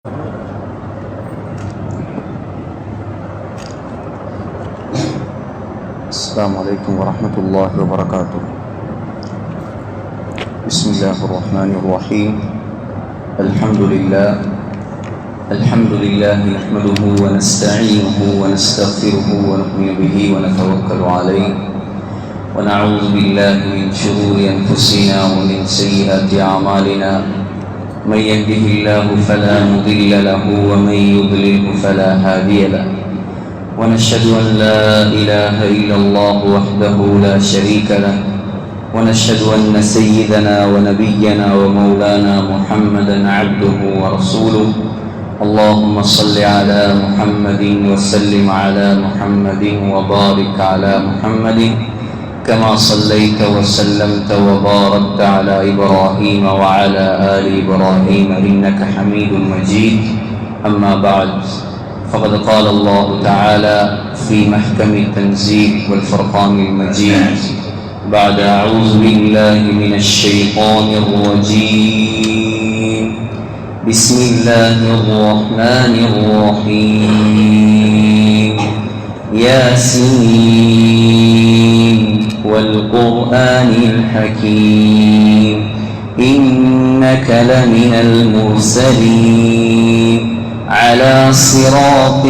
السلام عليكم ورحمة الله وبركاته. بسم الله الرحمن الرحيم. الحمد لله نحمده ونستعينه ونستغفره ونؤمن به ونتوكل عليه ونعوذ بالله من شرور أنفسنا ومن سيئات أعمالنا. من يهده الله فلا مضل له ومن يضلله فلا هادي له. ونشهد أن لا إله إلا الله وحده لا شريك له. ونشهد أن سيدنا ونبينا ومولانا محمدا عبده ورسوله. اللهم صل على محمد وسلم على محمد وبارك على محمد كما صليت وسلمت وباركت على إبراهيم وعلى آل إبراهيم إنك حميد مجيد. أما بعد، فقد قال الله تعالى في محكم التنزيل والفرقان المجيد بعد أعوذ بالله من الشيطان الرجيم. بسم الله الرحمن الرحيم. ياسين والقرآن الحكيم إنك لمن المرسلين على صراط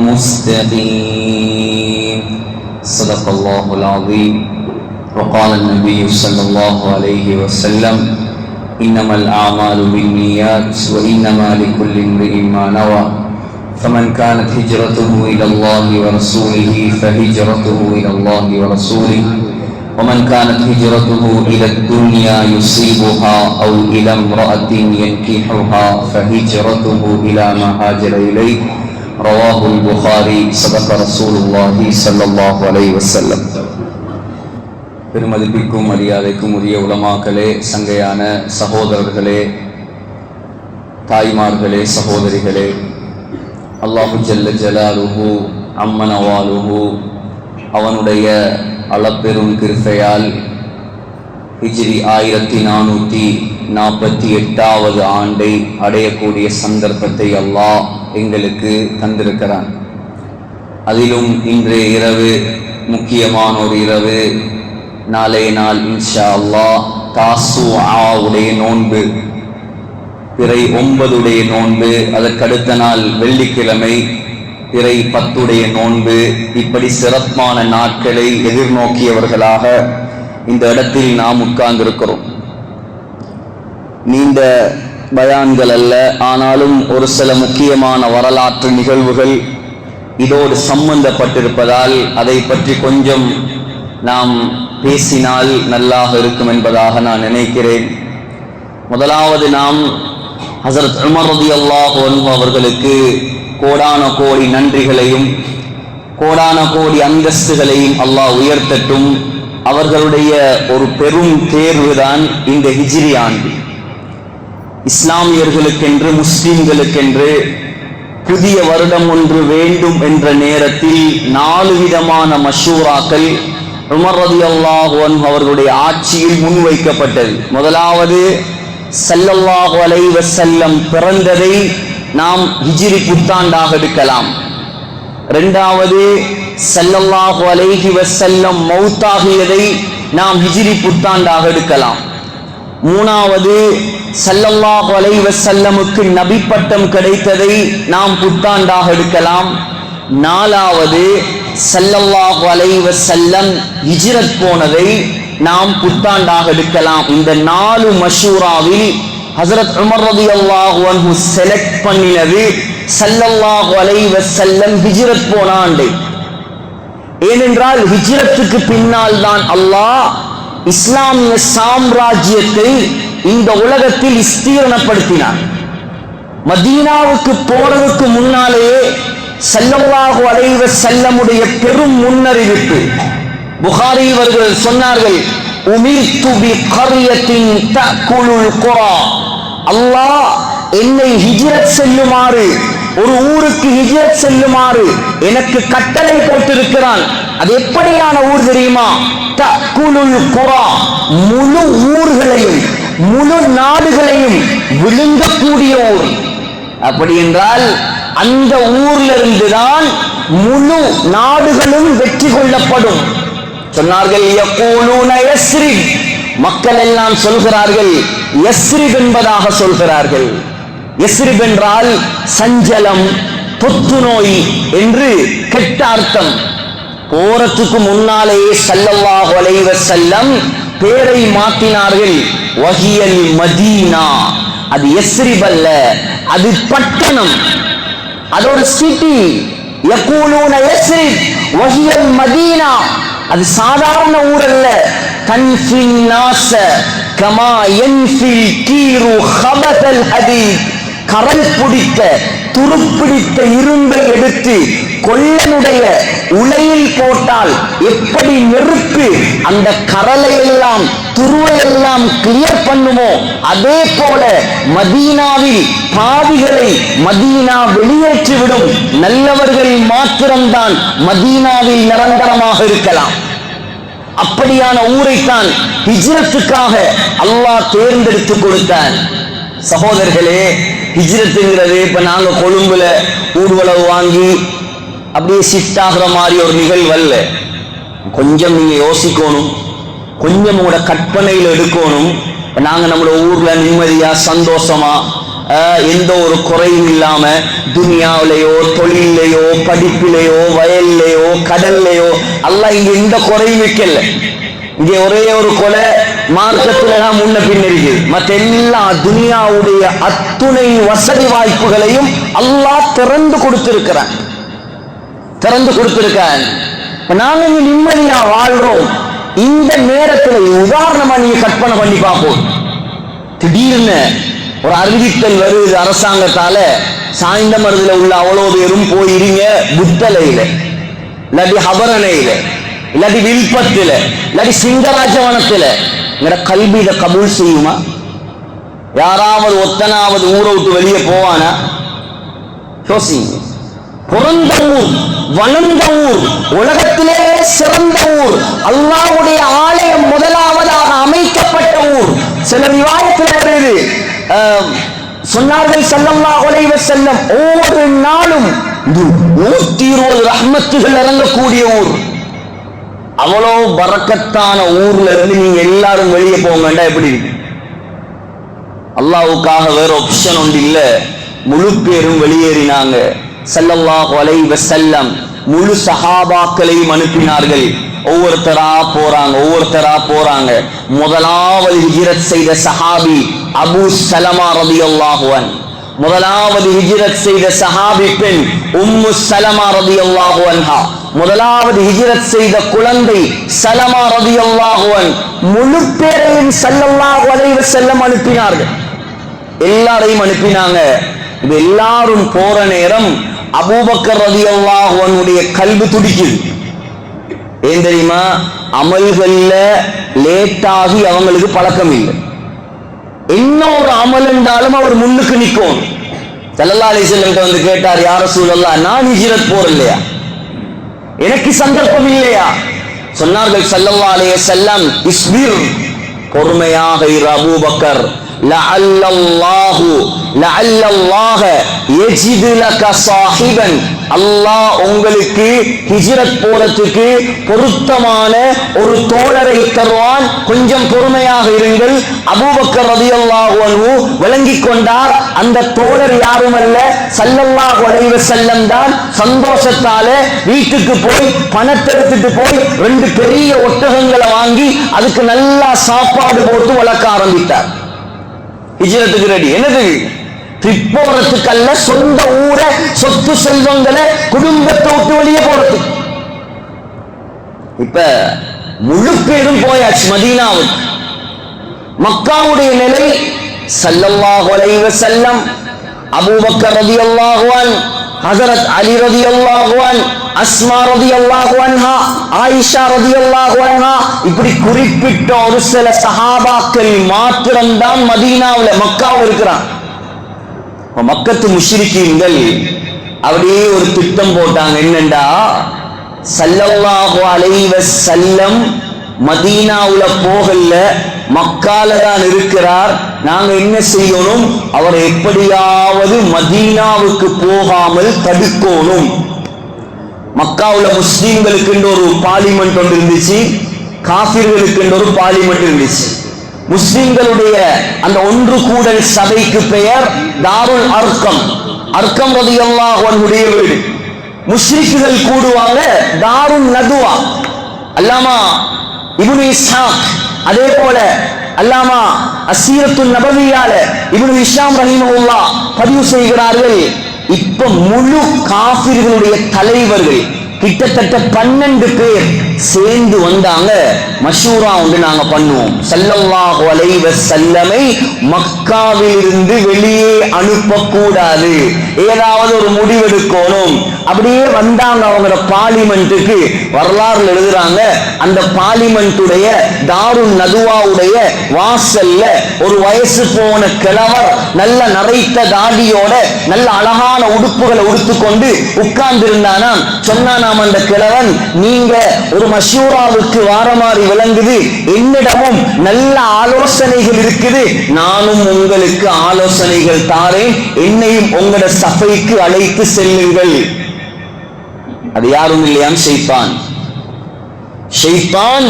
مستقيم. صدق الله العظيم. وقال النبي صلى الله عليه وسلم: إنما الأعمال بالنيات وإنما لكل امرئ ما نوى. فمن كانت هجرته إلى الله ورسوله فهجرته إلى الله ورسوله. ومن كانت هجرته إلى الدنيا يصيبها أو إلى امرأة ينكحها فهجرته إلى ما هاجر إليه. رواه البخاري. صدق رسول الله صلى الله عليه وسلم. பெருமதிப்பிற்கும் மரியாதைக்கும் உரிய உலமாக்களே, சங்கையான சகோதரர்களே, தாய்மார்களே, சகோதரிகளே, அல்லாஹு ஜல்ல ஜலாலுஹு அம்மனவாலுஹு அவனுடைய அளப்பெரும் கிருபையால் ஹிஜ்ரி 1448 ஆண்டை அடையக்கூடிய சந்தர்ப்பத்தை அல்லாஹ் எங்களுக்கு தந்திருக்கிறான். அதிலும் இன்றைய இரவு முக்கியமான ஒரு இரவு. நாளைய நாள் இன்ஷா அல்லாஹ் தாசுஆவுடைய நோன்பு, பிறை 9 நோன்பு, அதற்கடுத்த நாள் வெள்ளிக்கிழமை பிறை 10 நோன்பு. இப்படி சிறப்பான நாட்களை எதிர்நோக்கியவர்களாக இந்த இடத்தில் நாம் உட்கார்ந்திருக்கிறோம். நீண்ட பயான்கள் அல்ல, ஆனாலும் ஒரு சில முக்கியமான வரலாற்று நிகழ்வுகள் இதோடு சம்பந்தப்பட்டிருப்பதால் அதை பற்றி கொஞ்சம் நாம் பேசினால் நல்லாக இருக்கும் என்பதாக நான் நினைக்கிறேன். முதலாவது, நாம் ஹஸரத் உமர் ரலியல்லாஹு அன்ஹு அவர்களுக்கு கோடான கோடி நன்றிகளையும் கோடான கோடி அந்தஸ்துகளையும் அல்லாஹ் உயர்த்தட்டும். அவர்களுடைய ஒரு பெரும் தேர்வுதான் இந்த ஹிஜ்ரி ஆண்டு. இஸ்லாமியர்களுக்கென்று, முஸ்லிம்களுக்கென்று புதிய வருடம் ஒன்று வேண்டும் என்ற நேரத்தில் 4 விதமான மஷூராக்கள் உமர் ரலியல்லாஹு அன்ஹு அவர்களுடைய ஆட்சியில் முன்வைக்கப்பட்டது. முதலாவது, ஸல்லல்லாஹு அலைஹி வஸல்லம் பிறந்ததை நாம் ஹிஜ்ரி புத்தாண்டாக எடுக்கலாம். இரண்டாவது, ஸல்லல்லாஹு அலைஹி வஸல்லம் மௌத்தாகியதை நாம் ஹிஜ்ரி புத்தாண்டாக எடுக்கலாம். மூணாவது, ஸல்லல்லாஹு அலைஹி வஸல்லமுக்கு நபி பட்டம் கிடைத்ததை நாம் புத்தாண்டாக எடுக்கலாம். நாலாவது, ஸல்லல்லாஹு அலைஹி வஸல்லம் ஹிஜ்ரத் போனதை நாம் புத்தாண்டாக எடுக்கலாம். இந்த 4 மஷூராவில் ஹஸரத் உமர் ரலியல்லாஹு அன்ஹு செலக்ட் பண்ணினது ஸல்லல்லாஹு அலைஹி வஸல்லம் ஹிஜ்ரத் போன ஆண்டு. ஏனென்றால் ஹிஜ்ரத்துக்கு பின்னால் தான் அல்லாஹ் இஸ்லாமிய சாம்ராஜ்யத்தை இந்த உலகத்தில் விஸ்தீரணப்படுத்தினார். மதீனாவுக்கு போறதுக்கு முன்னாலேயே ஸல்லல்லாஹு அலைஹி வஸல்லமுடைய பெரும் முன்னறிவிப்பு. புகாரி அவர்கள் சொன்னார்கள், உமிர்து பி கர்யத்தின் தஅகுலுல் குரா. அல்லாஹ் என்னை ஹிஜ்ரத் செல்லுமாறு, ஒரு ஊருக்கு ஹிஜ்ரத் செல்லுமாறு எனக்கு கட்டளை போட்டிருக்கிறான். அது எப்படியான ஊர் தெரியுமா? தஅகுலுல் குரா, முழு ஊர்களையும் முழு நாடுகளையும் விழுங்கக்கூடிய ஊர். அப்படி என்றால் அந்த ஊர்ல இருந்துதான் முழு நாடுகளும் வெற்றி கொள்ளப்படும். சொன்னார்கள் யகூலூன யஸ்ரிப், மக்கள் எல்லாம் சொல்கிறார்கள் யஸ்ரிப் என்பதாக சொல்கிறார்கள். யஸ்ரிப் என்றால் சஞ்சலம், தொத்து நோய் என்று கெட்ட அர்த்தம். போறதுக்கு முன்னாலேயே ஸல்லல்லாஹு அலைஹி வஸல்லம் பேரை மாற்றினார்கள். வஹியல் மதீனா, அது யஸ்ரிப் அல்ல, அது பட்டணம், அது ஒரு சிட்டி. யகூலூன யஸ்ரிப் வஹியல் மதீனா, அது சாதாரண ஊர் அல்ல. தன்ஃபின் நாஸ கமா யன்ஃபில் கீரு ஹபதல் ஹதீத், கரல் பிடித்த துருப்பிடித்த இரும்பை எடுத்து கொல்லனுடைய உலையில் போட்டால் எப்படி நெருப்பு அந்த கரலை எல்லாம் துருவையெல்லாம் கிளியர் பண்ணுமோ, அதே போல மதீனாவில் பாவிகளை மதீனா வெளியேற்றிவிடும். நல்லவர்கள் மாத்திரம்தான் மதீனாவில் நிரந்தரமாக இருக்கலாம். அப்படியான ஊரைத்தான் ஹிஜ்ரத்துக்காக அல்லாஹ் தேர்ந்தெடுத்து கொடுத்தான். சகோதரர்களே, ஹிஜ்ரத்துங்கிறது இப்ப நாங்க கொழும்புல ஊர்வலவு வாங்கி அப்படியே ஷிஃப்ட் ஆகிற மாதிரி ஒரு நிகழ்வு அல்ல. கொஞ்சம் நீங்க யோசிக்கணும், கொஞ்சம் உங்களோட கற்பனையில் எடுக்கணும். நாங்க நம்மளோட ஊர்ல நிம்மதியா சந்தோஷமா எந்த ஒரு குறையும் இல்லாம துனியாவிலேயோ தொழிலையோ படிப்பிலேயோ வயல்லையோ கடல்லையோ அல்லாஹ் இங்க எந்த குறையும் வைக்கல. இங்கே ஒரே ஒரு கொலை மார்க்கத்துல தான் முன்ன பின் இருக்குது. மற்ற எல்லா துனியாவுடைய அத்துணை வசதி வாய்ப்புகளையும் அல்லாஹ் திறந்து கொடுத்திருக்கிறான். நாங்க இங்க நிம்மதியா வாழ்றோம். இந்த நேரத்தில் உதாரணமா நீங்க கற்பனை பண்ணி பார்ப்போம். திடீர்னு ஒரு அறிவித்தல் வருது அரசாங்கத்தால, சாய்ந்த மருதுல உள்ள அவ்வளவு பேரும் போயிருங்க புத்தலையில, இல்லாட்டி ஹபரணையில, இல்லாட்டி வில்பத்துல, இல்லாட்டி சிங்கராஜவனத்துல. எங்கட கல்வி இதை கபூல் செய்யுமா? யாராவது ஒத்தனாவது ஊரை விட்டு வெளியே போவானா? யோசிங்க. பிறந்த ஊர், வளர்ந்த ஊர், உலகத்திலே சிறந்த ஊர், அல்லாஹ்வுடைய ஆலயம் முதலாவதாக அமைக்கப்பட்ட ஊர். சில ரிவாயத்தில் வருது, சொன்னார்கள் ஸல்லல்லாஹு அலைஹி வஸல்லம் ஒவ்வொரு நாளும் 120 ரஹ்மத்துகள் இறங்கக்கூடிய ஊர். அவ்வளோ பரக்கத்தான ஊர்ல இருந்து நீங்க எல்லாரும் வெளியே போங்கண்டா எப்படி இருக்கு? அல்லாஹ்வுக்காக வேற ஆப்ஷன் ஒன்று இல்ல. முழு பேரும் வெளியேறினாங்க. ஸல்லல்லாஹு அலைஹி வஸல்லம் முழு சஹாபாக்களையும் அனுப்பினார்கள். ஒவ்வொருத்தரா போறாங்க. முதலாவது ஹிஜ்ரத் செய்த சஹாபி அபூ ஸலமா ரலியல்லாஹு அன்ஹு. முதலாவது ஹிஜ்ரத் செய்த சஹாபி பெண் உம்மு ஸலமா ரலியல்லாஹு அன்ஹா. முதலாவது ஹிஜ்ரத் செய்த குழந்தை ஸலமா ரலியல்லாஹு அன்ஹா. முழு பேரையும் ஸல்லல்லாஹு அலைஹி வஸல்லம் அனுப்பினார்கள். எல்லாரையும் அனுப்பினாங்க. இது எல்லாரும் போற நேரம் அபூபக்கர் ரலியல்லாஹு அன்ஹுடைய கல்பு துடிக்குது. ஏன் தெரியுமா? அமல்கள்ல லேட்டாகி அவங்களுக்கு பழக்கம் இல்லை. என்ன ஒரு அமல் என்றாலும் அவர் முன்னுக்கு நிற்கும். ஸல்லல்லாஹு அலைஹி வஸல்லம் வந்து கேட்டார், யா ரசூலல்லாஹ், நான் ஹிஜ்ரத் போறலையா, எனக்கு சந்தர்ப்பம் இல்லையா? சொன்னார்கள் ஸல்லல்லாஹு அலைஹி வஸல்லம், இஸ்பிர், பொறுமையாக இரு அபூபக்கர், லஅல்லல்லாஹு யஜிது லக ஸாஹிபன், அல்லாஹ் உங்களுக்கு ஹிஜ்ரத் போறதுக்கு பொருத்தமான ஒரு தோழரை தருவான், கொஞ்சம் பொறுமையாக இருங்கள். அபூபக்கர் ரலியல்லாஹு அன்ஹு விளங்கிக் கொண்டார். அந்த தோழர் யாரும் அல்ல, ஸல்லல்லாஹு அலைஹி வஸல்லம் தான். சந்தோஷத்தால வீட்டுக்கு போய் பணத்தை எடுத்துட்டு போய் 2 பெரிய ஒட்டகங்களை வாங்கி அதுக்கு நல்லா சாப்பாடு போட்டு வளர்க்க ஆரம்பித்தார். ஹிஜ்ரத்துக்கு ரெடி. என்னது? ட்ரிப் போறதுக்கு அல்ல, சொந்த ஊரை, சொத்து செல்வங்களை, குடும்பத்தை விட்டு வெளியே போறதுக்கு. இப்ப முழு பேரும் போயாச்சு மதீனாவுக்கு. மக்காவுடைய நிலை, ஸல்லல்லாஹு அலைஹி வஸல்லம், அபூபக்கர் ரலியல்லாஹு அன்ஹு, ஹஜரத் அலி ரலியல்லாஹு அன்ஹு, அஸ்மா ரலியல்லாஹு அன்ஹா, ஆயிஷா ரலியல்லாஹு அன்ஹா, இப்படி குறிப்பிட்ட ஒரு சில சஹாபாக்கள் மாத்திரம்தான் மதீனாவுல மக்காவுல இருக்கிறான். மக்கத்து முஷ்ரிக்கீன்கள் அப்படியே ஒரு திட்டம் போட்டாங்க. என்னண்டா, ஸல்லல்லாஹு அலைஹி வஸல்லம் மதீனாவுல போகல, மக்கால தான் இருக்கிறார், நாங்க என்ன செய்யணும், அவரை எப்படியாவது மதீனாவுக்கு போகாமல் தடுக்கணும். மக்காவுல முஸ்லீம்களுக்கு ஒரு பார்லிமெண்ட் ஒன்று இருந்துச்சு, காபிர்களுக்கு ஒரு பார்லிமெண்ட் இருந்துச்சு. முஸ்லிம்களுடைய அந்த ஒன்று கூடல் சபைக்கு பெயர் தாருல் அர்கம். அர்கம் ரலியல்லாஹு அன்ஹுடைய வீடு. முஸ்லிக்குகள் கூடுவாங்க தாருல் நதுவா. அல்லாமா இப்னு இஸ்ஹாக், அதே போல அல்லாமா அஸ்ஸீரத்துன் நபவியால இப்னு ஹிஷாம் ரஹிமஹுல்லாஹ் பதிவு செய்கிறார்கள். இப்ப முழு காபிர்களுடைய தலைவர்கள் கிட்டத்தட்ட 12 பேர் சேர்ந்து வந்தாங்க. மஷூரா ஒன்று நாங்க பண்ணுவோம், ஸல்லல்லாஹு அலைஹி வஸல்லமை மக்காவில் இருந்து வெளியே அனுப்பக்கூடாது, ஏதாவது ஒரு முடிவெடுக்கணும். அப்படியே வந்தாங்க அவங்க பார்லிமெண்ட்டுக்கு. வரலாறுல எழுதுறாங்க, அந்த பார்லிமெண்ட்டுடைய தாருன் நதுவாவுடைய வாசல்ல ஒரு வயசு போன கிழவர் நல்ல நரைத்த தாடியோட நல்ல அழகான உடுப்புகளை உடுத்துக்கொண்டு உட்கார்ந்து இருந்தானா. சொன்னானாம் அந்த கிழவன், நீங்க ஒரு மஷூராவுக்கு வார மாதிரி விளங்குது, என்னிடமும் நல்ல ஆலோசனைகள் இருக்குது, நானும் உங்களுக்கு ஆலோசனைகள் தாரேன், என்னையும் உங்களோட சபைக்கு அழைத்து செல்லுங்கள். அது யாரும் இல்லையாம், ஷைத்தான். ஷைத்தான்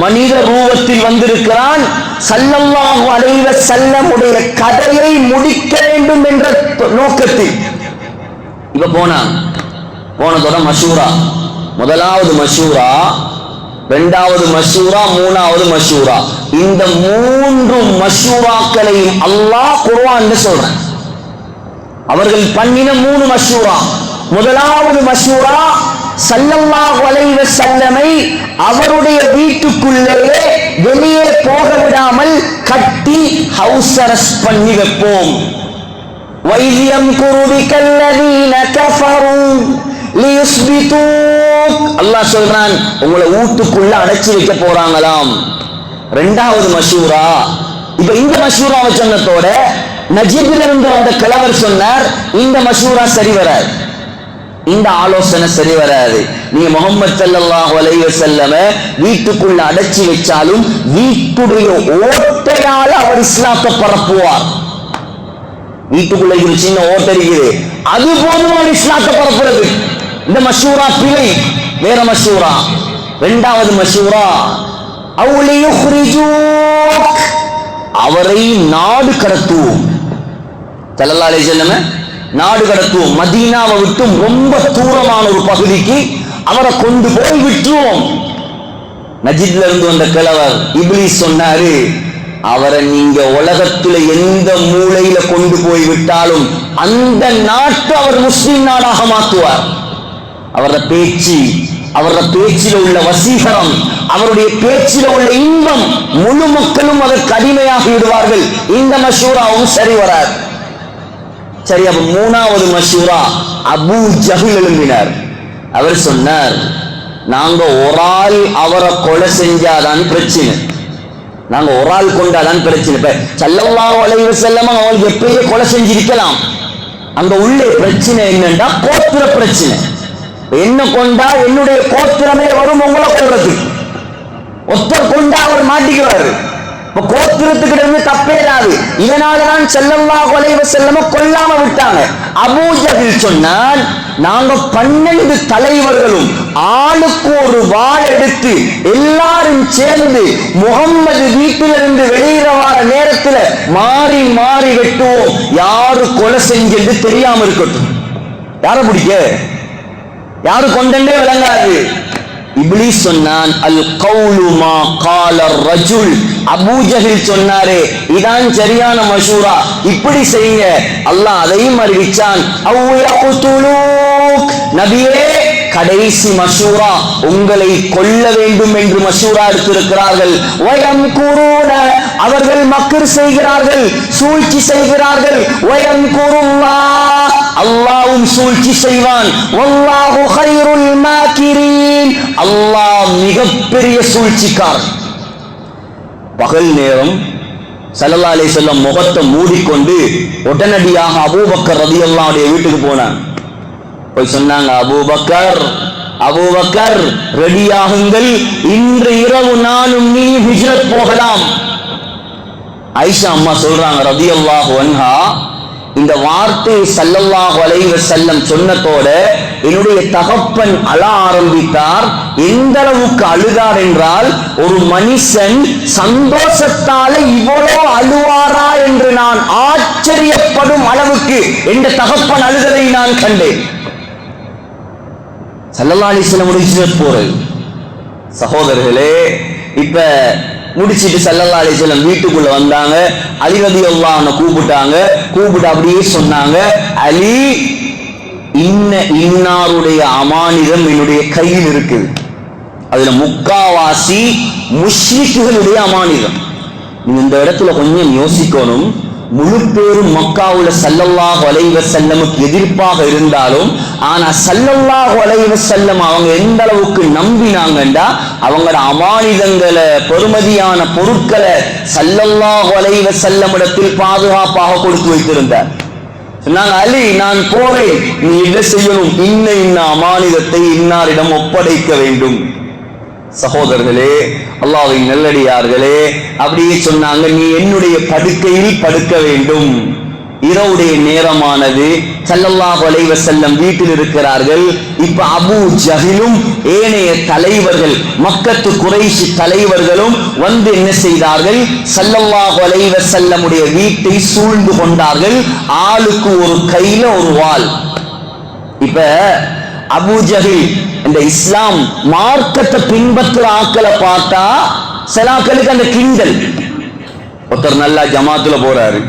மனித ரூபத்தில் வந்திருக்கிறான். ஸல்லல்லாஹு அலைஹி வஸல்லம் உடைய கதையை முடிக்க வேண்டும் என்ற நோக்கத்தில் இப்ப போனதோட மஷூரா, முதலாவது மஷூரா, இரண்டாவது மஷூரா, மூணாவது மஷூரா. இந்த 3 மஷூராக்களையும் அல்லாஹ் குர்ஆன்ல சொல்றான். அவர்கள் பண்ணின 3 மஷூரா. முதலாவது மஷூரா, ஸல்லல்லாஹு அலைஹி வஸல்லமை அவருடைய வீட்டுக்குள்ளேயே வெளியே போக விடாமல் கட்டி ஹவுஸ் அரெஸ்ட் பண்ணி வைப்போம். وَإِذْ يَمْكُرُ بِكَ الَّذِينَ كَفَرُوا لِيُثْبِتُوكَ. அல்லாஹ் சொல்றான், உங்களை வீட்டுக்குள்ள அடைச்சி வைக்க போறாங்களாம். இரண்டாவது மஷூரா. இப்ப இந்த மஷூராவை சொன்னதோட நஜிப்ல இருந்து வந்த கிழவர் சொன்னார், இந்த மஷூரா சரி வராது, இந்த ஆலோசனை சரி வராது. நீங்க முஹம்மது ஸல்லல்லாஹு அலைஹி வஸல்லம் வீட்டுக்குள்ள அடைச்சி வச்சாலும் வீட்டுடைய ஓட்டையால அவர் இஸ்லாத்தை பரப்புவார். வீட்டுக்குள்ள ஒரு சின்ன ஓட்டை இருக்குது, அது போதும் இஸ்லாத்தை பரப்புறது. இந்த மஷூரா பிழை. வேற மஷூரா. இரண்டாவது மஷூரா, அவரை நாடு கடத்துவோம். ஸல்லல்லாஹு அலைஹி வஸல்லம் நாடு கடத்துவோம், மதீனாவை விட்டு ரொம்ப தூரமான ஒரு பகுதிக்கு அவரை கொண்டு போய் விட்டுருவோம். நஜித்ல இருந்து வந்த கிழவர் இப்லீஸ் சொன்னாரு, அவரை நீங்க உலகத்துல எந்த மூலையில கொண்டு போய் விட்டாலும் அந்த நாட்டை அவர் முஸ்லிம் நாடாக மாற்றுவார். அவரது பேச்சு, அவரது பேச்சில உள்ள வசீகரம், அவருடைய பேச்சில உள்ள இன்பம், முழு மக்களும் அதற்கு அடிமையாகி விடுவார்கள். இந்த மஷூராவும் சரி வராது. சரி, அப்ப மூணாவது மஷூரா, அபூ ஜஹல் எழும்பினார். அவர் சொன்னார், நாங்க ஒரு ஆள் அவரை கொலை செஞ்சாதான் பிரச்சனை, நாங்க ஒரு ஆள் கொண்டாதான் பிரச்சனை. இப்ப ஸல்லல்லாஹு அலைஹி வஸல்லம் அவங்களுக்கு எப்பயே கொலை செஞ்சிருக்கலாம். அங்க உள்ள பிரச்சனை என்னன்னா கோத்திர பிரச்சனை. என்ன கொண்டா என்னுடைய கோத்திரமே வரும் உங்களை கொள்றது. ஒருத்தர் கொண்டா அவர் மாட்டிக்குவாரு. கோத்திரத்துக்கிட்ட இருந்து தப்பேடாது. இதனாலதான் ஸல்லல்லாஹு அலைஹி வஸல்லம் கொல்லாம விட்டாங்க. அபூ ஜஹல் சொன்னான், நாங்க 12 தலைவர்களும் ஆளுக்கு ஒரு வாள் எடுத்து எல்லாரும் சேர்ந்து முகம்மது வீட்டிலிருந்து வெளியில வர நேரத்துல மாறி மாறி வெட்டுவோம், யாரு கொலை செஞ்சது தெரியாம இருக்கட்டும். யார பிடிக்க, யாரு கொண்டே விளங்காது. இப்லீஸ் சொன்னான், அல் கௌலு மா கால ரஜுல். அபூ ஜஹல் சொன்னாரே, இதான் சரியான மஷூரா, இப்படி செய்யுங்க. அல்லாஹ் அதையும் அறிவிச்சான், அவ் யக்துலூக். நபியே, கடைசி மஷூரா, உங்களை கொல்ல வேண்டும் என்று மஷூரா எடுத்திருக்கிறார்கள். வயம்குரூன, அவர்கள் மக்ர் செய்கிறார்கள், சூழ்ச்சி செய்கிறார்கள். வயம்குருல்லாஹ், அல்லாஹ்வும் சூழ்ச்சி செய்வான். வல்லாஹு கைருல் மாக்கிரீன், அல்லாஹ் மிகப்பெரிய சூழ்ச்சிக்காரன். பகல் நேரம் ஸல்லல்லாஹு அலைஹி வஸல்லம் முகத்தை மூடிக்கொண்டு உடனடியாக அபூபக்கர் ரலியல்லாஹு அன்ஹு வீட்டுக்கு போனான். போய் சொன்னாங்க, அபூபக்கர் ரெடியாகுங்கள், இன்று இரவு நானும் நீ ஹிஜ்ரத் போகலாம். ஆயிஷா அம்மா சொல்றாங்க ரலியல்லாஹு அன்ஹா, இந்த வார்த்தையை ஸல்லல்லாஹு அலைஹி வஸல்லம் சொன்னதோட என்னுடைய தகப்பன் அழ ஆரம்பித்தார். எந்த அளவுக்கு அழுதார் என்றால், ஒரு மனுஷன் சந்தோஷத்தால இவ்வளவு அழுவாரா என்று நான் ஆச்சரியப்படும் அளவுக்கு என்ற தகப்பன் அழுதலை நான் கண்டேன். ஸல்லல்லாஹு அலைஹி வஸல்லம் முடிச்சிட்டு போறது. சகோதரர்களே, இப்ப முடிச்சிட்டு ஸல்லல்லாஹு அலைஹி வஸல்லம் வீட்டுக்குள்ள வந்தாங்க. அலி ரலியல்லாஹு அன்ஹு கூப்பிட்டு அப்படியே சொன்னாங்க, அலி, இன்னாருடைய அமானிதம் என்னுடைய கையில் இருக்குது. அதுல முக்காவாசி முஷ்ரிக்குகளுடைய அமானிதம். நீங்க இந்த இடத்துல கொஞ்சம் யோசிக்கணும். முழு பேரும் மக்காவுல ஸல்லல்லாஹு அலைஹி வஸல்லமுக்கு எதிர்ப்பாக இருந்தாலும், ஆனா ஸல்லல்லாஹு அலைஹி வஸல்லம் அவங்க எந்த அளவுக்கு நம்பினாங்கண்டா, அவங்களோட அமானிதங்களை, பெருமதியான பொருட்களை ஸல்லல்லாஹு அலைஹி வஸல்லம் இடத்தில் பாதுகாப்பாக கொடுத்து வைத்திருந்தார். சொன்னாங்க, அலி, நான் போறேன், நீ என்ன செய்யணும், இன்ன அமானிதத்தை இன்னாரிடம் ஒப்படைக்க வேண்டும். சகோதரர்களே, அல்லாஹ்வின் நல்லடியார்களே, அப்படியே சொன்னாங்க, நீ என்னுடைய படுக்கையில் படுக்க வேண்டும். இரவுடைய நேரமானது. ஸல்லல்லாஹு அலைஹி வஸல்லம் வீட்டில் இருக்கிறார்கள். இப்ப அபூ ஜஹிலும் ஏனைய தலைவர்கள், மக்கத்து குறைஷி தலைவர்களும் வந்து என்ன செய்தார்கள், ஸல்லல்லாஹு அலைஹி வஸல்லமுடைய வீட்டை சூழ்ந்து கொண்டார்கள். ஆளுக்கு ஒரு கையில ஒரு வாள். இப்ப அபூ ஜஹில் இந்த இஸ்லாம் மார்க்கத்தை பின்பற்ற ஆக்களை பார்த்தா சிலாக்களுக்கு அந்த கிண்டல். ஒருத்தர் நல்லா ஜமாத்துல போறாரு,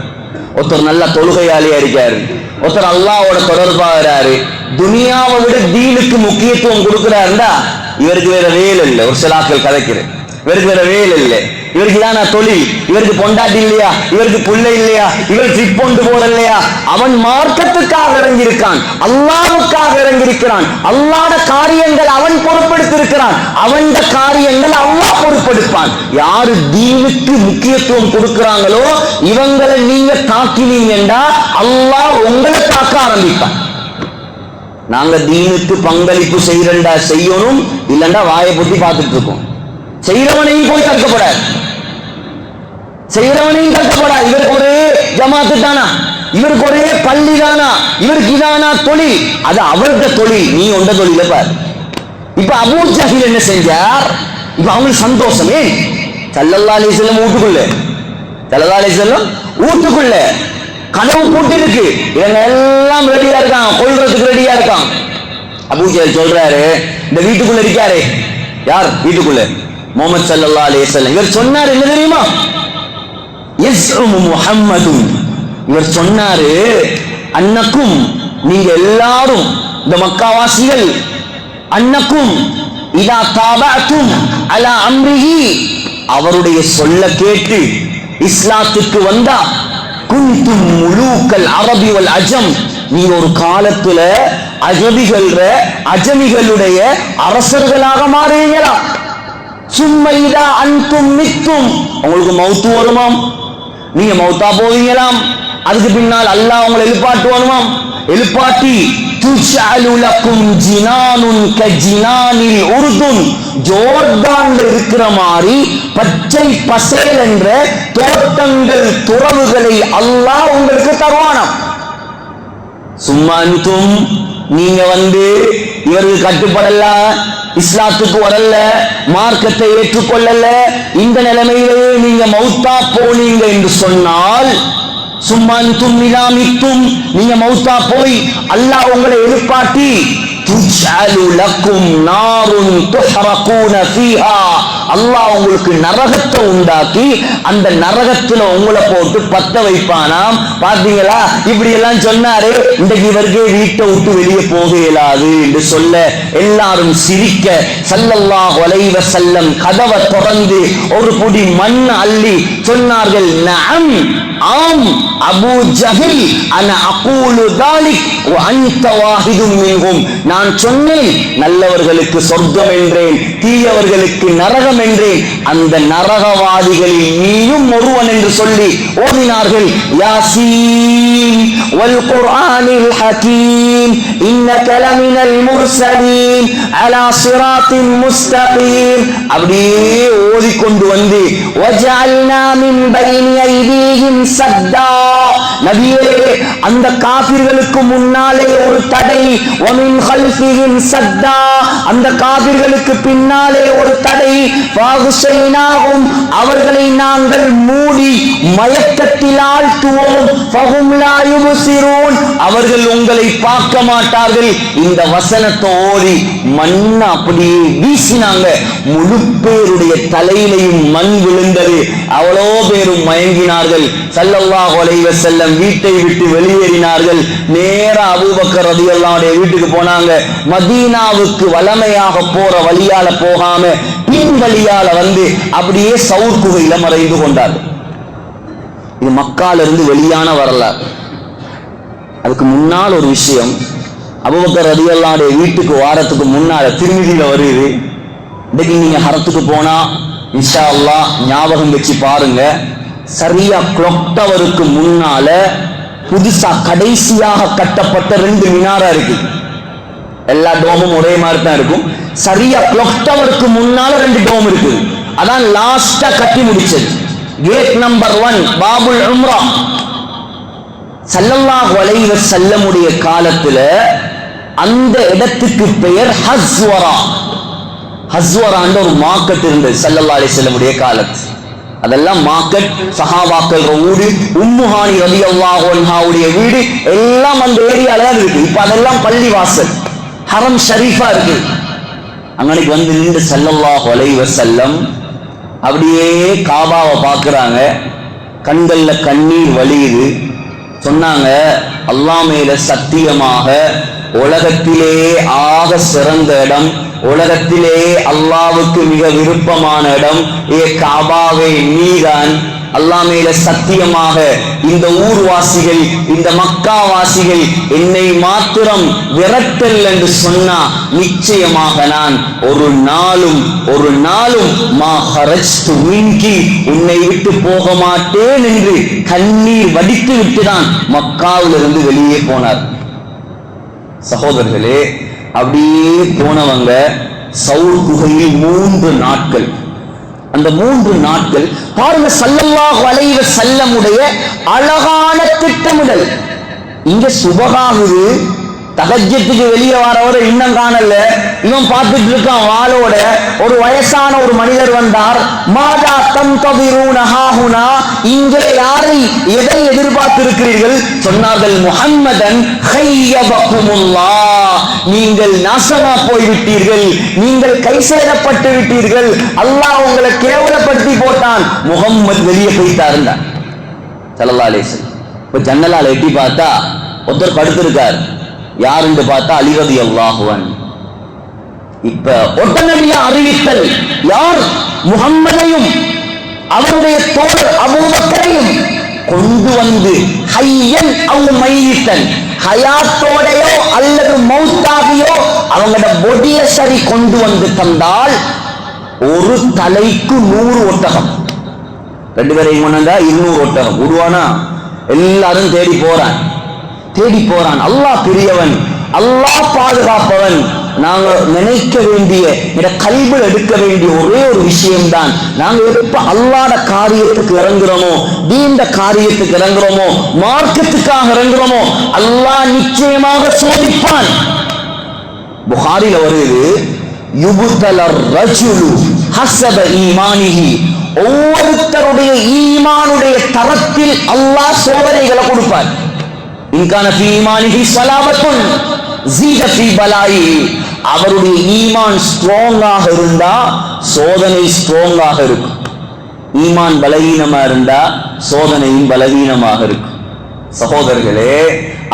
ஒருத்தர் நல்ல தொழுகையாளியா இருக்காரு, ஒருத்தர் அல்லாஹ்வோட தொடர்பாகிறாரு, துனியாவை விட தீனுக்கு முக்கியத்துவம் கொடுக்கிறாருண்டா இவருக்கு வேற வேலை இல்லை. ஒரு சிலாக்கள் கதைக்கிறேன், இவருக்கு வேற வேலை இல்லை, இவருக்கு தான தொழில், இவருக்கு பொண்டாட்டி இல்லையா, இவருக்கு பிள்ளை இல்லையா, இவர் ட்ரிப் கொண்டு போறலையா. அவன் மார்க்கத்துக்காக இறங்கியிருக்கான், அல்லாஹ்வுக்காக இறங்கியிருக்கிறான். அல்லாஹ்வுடைய காரியங்கள் அவன் பொறுப்பெடுத்திருக்கிறான், அவன் காரியங்கள் அல்லாஹ் பொறுப்பெடுப்பான். யாரு தீனுக்கு முக்கியத்துவம் கொடுக்கிறாங்களோ இவங்களை நீங்க தாக்கினீங்கண்டா அல்லாஹ் உங்களை தாக்க ஆரம்பிப்பான். நாங்க தீனுக்கு பங்களிப்பு செய்யறண்டா செய்யணும், இல்லண்டா வாயை புத்தி பார்த்துட்டு இருக்கோம். செய்யறவனையும் போய் தடுக்கப்படாது, செய்யறவனையும் தடுக்கப்படாது. இவருக்கு ஒரே ஜமாத்து தானா, இவருக்கு ஒரே பள்ளி தானா, இவருக்கு இதானா தொழில், அது அவருடைய தொழில், நீ உண்ட தொழில பார். இப்ப அபூ ஜஹில் என்ன செஞ்சார், இப்ப அவங்களுக்கு சந்தோஷமே. ஸல்லல்லாஹு அலைஹி வஸல்லம் வீட்டுக்குள்ள கனவு போட்டு இருக்கு, இவங்க எல்லாம் ரெடியா இருக்காங்க, கொல்றதுக்கு ரெடியா இருக்கான். அபூ ஜஹில் சொல்றாரு, இந்த வீட்டுக்குள்ள இருக்காரு யார், வீட்டுக்குள்ள முஹம்மது ஸல்லல்லாஹு அலைஹி வஸல்லம். இவர் சொன்னார் என்ன தெரியுமா, யஸ்உமு முஹம்மதுன், இவர் சொன்னாரு, அன்னக்கும், நீங்க எல்லாரும் இந்த மக்காவாசிகள், அன்னக்கும் இதா தாபஅதும் அலா அம்ரிஹி, அவருடைய சொல்ல கேட்டு இஸ்லாத்துக்கு வந்தா, குன்தும் முலூக்கல் அரபி வல் அஜம், நீ ஒரு காலத்துல அஜமிகளுடைய அரசர்களாக மாறுவீங்களா. சும்மைதா அன்தும் மித்தும், உங்களுக்கு மௌத்து வருமாம், நீங்க மௌத்தா போவீங்களாம், அதுக்கு பின்னால் அல்லாஹ் உங்களை எழுப்பாட்டுவானுமாம். எழுப்பாட்டி துஜஅலு லக்கும் ஜினானுன் கஜினானில் உர்துன், ஜோர்டான்ல இருக்கிற மாதிரி பச்சை பசேல் என்ற தோட்டங்கள், துறவுகளை அல்லாஹ் உங்களுக்கு தருவானாம். சும்மா அன்தும், நீங்க இவருக்கு கட்டுப்படல, இஸ்லாத்துக்கு வரல, மார்க்கத்தை ஏற்றுக்கொள்ளல, இந்த நிலைமையிலேயே நீங்க மௌத்தா போனீங்க என்று சொன்னால், சும்மாந்தும் மிலாமித்தும், நீங்க மௌத்தா போய் அல்லாஹ் உங்களை எழுப்பாட்டி, துஜஅலு லக்கும் நாருன் துஹரகூன ஃபீஹா, அல்லாஹ் உங்களுக்கு நரகத்தை உண்டாக்கி அந்த நரகத்துல உங்களை போட்டு பத்த வைப்பானாம். பாத்தீங்களா, இப்படி எல்லாம் சொன்னாரு. இன்றைக்கு இவருக்கு வீட்டை விட்டு வெளியே போக இயலாது என்று சொல்ல எல்லாரும் சிரிக்க, ஸல்லல்லாஹு அலைஹி வஸல்லம் கதவை திறந்து ஒரு பொடி மண் அள்ளி சொன்னார்கள், நஅம், ஆம் அபூ ஜஹில், அன அகூலு தாலிக் வ அன்த வாஹிதும் மின்ஹும், நான் சொன்னேன் நல்லவர்களுக்கு சொர்க்கம் என்றேன், தீயவர்களுக்கு நரகம் நரகம் என்றேன், அந்த நரகவாதிகளில் நீயும் ஒருவன் என்று சொல்லி ஓதினார்கள். யாசீன் வல் குர்ஆனில் ஹகீம் இன்னக லமினல் முர்சலீன் அலா சிராத்தின் முஸ்தகீம் அப்படியே ஓதிக்கொண்டு வந்து வஜஅல்னா மின் பைனி ஐதீஹிம் சத்தா, நபியே அந்த காபிர்களுக்கு முன்னாலே ஒரு தடை, வமின் கல்ஃபிஹிம் சத்தா அந்த காபிர்களுக்கு பின்னாலே ஒரு தடை, ஃபஹுஷைனாஹும் அவர்களை நாங்கள் மூடி மயக்கத்தில் ஆழ்த்துவோம், ஃபஹும் லா யுப்சிரூன் அவர்கள் உங்களை பார்க்க மாட்டார்கள். இந்த வசனத்தை ஓதி மண்ணை அப்படியே வீசினாங்க. முழு பேருடைய தலையிலையும் மண் விழுந்தது. அவ்வளோ பேரும் மயங்கினார்கள். ஸல்லல்லாஹு அலைஹி வஸல்லம் வீட்டை விட்டு வெளியேறினார்கள். நேரா அபூபக்கர் ரலியல்லாஹு அன்ஹு வீட்டுக்கு போனாங்க. மதீனாவுக்கு வலமையாக போற வழியால போகாம பின் வழியால வந்து அப்படியே சவுர் குகையில மறைந்து கொண்டார்கள். இது மக்கால இருந்து வெளியான வரலாறு. அதுக்கு முன்னால் ஒரு விஷயம், அபூபக்கர் ரலியல்லாஹு அன்ஹு வீட்டுக்கு வாரத்துக்கு முன்னால திருமிதியில வருது. இன்னைக்கு நீங்க ஹரத்துக்கு போனா இன்ஷா அல்லாஹ் ஞாபகம் வச்சு பாருங்க, சரியா கிளாக் டவருக்கு முன்னால புதுசா கடைசியாக கட்டப்பட்ட 2 மினாரா இருக்கு. எல்லா டோமும் ஒரே மாதிரி தான் இருக்கும். சரியா கிளாக் டவருக்கு முன்னால 2 டோம் இருக்கு. அதான் லாஸ்டா கட்டி முடிச்சது. கேட் நம்பர் 1 பாபுல் உம்ரா. ஸல்லல்லாஹு அலைஹி வஸல்லம் உடைய காலத்துல அந்த இடத்துக்கு பெயர் ஹஸ்வரா. ஹஸ்வரான்ற ஒரு மார்க்கெட் இருந்தது ஸல்லல்லாஹு அலைஹி வஸல்லம் உடைய காலத்துல. அதெல்லாம் மார்க்கெட், சஹாபாக்கள் ஊடு, உம்முஹானி ரலியல்லாஹு அன்ஹாவுடைய வீடு எல்லாம் அந்த ஏரியால தான் இருக்கு. இப்ப அதெல்லாம் பள்ளி வாசல், ஹரம் ஷரீஃபா இருக்கு. அங்கனைக்கு வந்து நின்று ஸல்லல்லாஹு அலைஹி வஸல்லம் அப்படியே காபாவை பார்க்கறாங்க. கண்கள்ல கண்ணீர் வழியுது. சொன்னாங்க, அல்லாஹ் மேல சத்தியமாக உலகத்திலே ஆக சிறந்த இடம், உலகத்திலே அல்லாஹ்வுக்கு மிக விருப்பமான இடம் காபாவே நீதான். அல்லாஹ் மேல சத்தியமாக இந்த ஊர்வாசிகள், இந்த மக்கா வாசிகள் என்னை மாத்திரம் விரட்டல் என்று சொன்னா நிச்சயமாக நான் ஒரு நாளும் மா ஹரஜ்து மின்கி உன்னை விட்டு போக மாட்டேன் என்று கண்ணீர் வடித்து விட்டுதான் மக்காவிலிருந்து வெளியே போனார். சகோதரர்களே, அப்படியே போனவங்க சவுர் குகையில் 3 நாட்கள். அந்த 3 நாட்கள் பாருங்க, ஸல்லல்லாஹு அலைஹி வஸல்லம் உடைய அழகான திட்டமிடல். இங்க சுபகாகுது, தஹஜ்ஜுக்கு வெளியே வரவரை இன்னும் காணல. இவன் பார்த்துட்டு இருக்கான் வாளோட. ஒரு வயசான ஒரு மனிதர் வந்தார். மாதா தன்ததிரூன ஹாஹுனா, இங்கே யாரை எதை எதிர்பார்த்து இருக்கிறீர்கள்? சொன்னார்கள், முஹம்மதன் ஹய்யபகுமுல்லாஹ், நீங்கள் நாசமா போய்விட்டீர்கள், நீங்கள் கை சேதப்பட்டு விட்டீர்கள், அல்லாஹ் உங்களை கேவலப்படுத்தி போட்டான். முஹம்மது வெளியே போயிட்டாருங்க ஸல்லல்லாஹு அலைஹி வஸல்லம். இப்ப ஜன்னலால எட்டி பார்த்தா ஒருத்தர் படுத்திருக்கார். யார் என்று பார்த்தா அலி ரலியல்லாஹு அன்ஹு. இப்ப உடனடியா அறிவித்தல், யார்? முஹம்மதையும் அவருடைய தோழர் அபூபக்கரையும் கொண்டு வந்து ஹய்யன் அவ் மையித்தன், ஹயாத்தோடையோ அல்லது மௌத்தாகியோ அவங்களோட பொடிய சரி கொண்டு வந்து தந்தால் ஒரு தலைக்கு 100 ஒட்டகம். 2 பேரையும் கொண்டு வந்தா 200 ஒட்டகம் விடுவானா? எல்லாரும் தேடி போறான். அல்லாஹ் பெரியவன், அல்லாஹ் பாதுகாப்பவன். நாங்க நினைக்க வேண்டிய, கல்வியில் எடுக்க வேண்டிய ஒரே ஒரு விஷயம்தான், நாங்க எப்ப அல்லாஹ்வுடைய காரியத்துக்கு இறங்குறோமோ, தீன்ட காரியத்துக்கு இறங்குறோமோ, மார்க்கத்துக்காக இறங்குறோமோ, அல்லாஹ் நிச்சயமாக சோதிப்பான். புகாரில வருது, யுபுதலர் ரஜுலு ஹஸப ஈமானிஹி, ஒவ்வொருத்தருடைய ஈமானுடைய தரத்தில் அல்லாஹ் சோதனைகளை கொடுப்பார். இன்கான ஃபீ ஈமானிஹி ஸலாபத்துன் ஸீத ஃபீ பலாயி, அவருடைய ஈமான் ஸ்ட்ராங்காக இருந்தா சோதனை ஸ்ட்ராங்காக இருக்கும். ஈமான் பலவீனமா இருந்தா சோதனையும் பலவீனமாக இருக்கும். சகோதரர்களே,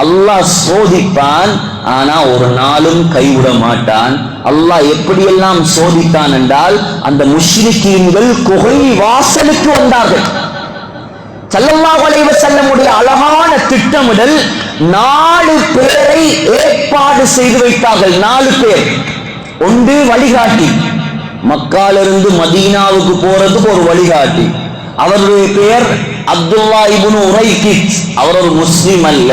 அல்லாஹ் சோதிப்பான், ஆனா ஒரு நாளும் கைவிட மாட்டான். அல்லாஹ் எப்படியெல்லாம் சோதித்தான் என்றால், அந்த முஷ்ரிக்கீன்கள் குகை வாசலுக்கு வந்தார்கள். ஸல்லல்லாஹு அலைஹி வஸல்லம் உடைய அழகான திட்டமிடல், 4 பேரை ஏற்பாடு செய்து வைத்தார்கள். 4 பேர், ஒன்று வழிகாட்டி, மக்காலிருந்து மதீனாவுக்கு போறதுக்கு ஒரு வழிகாட்டி. அவருடைய பெயர் அப்துல்லா இப்னு உரைகித். அவர் ஒரு முஸ்லிம் அல்ல.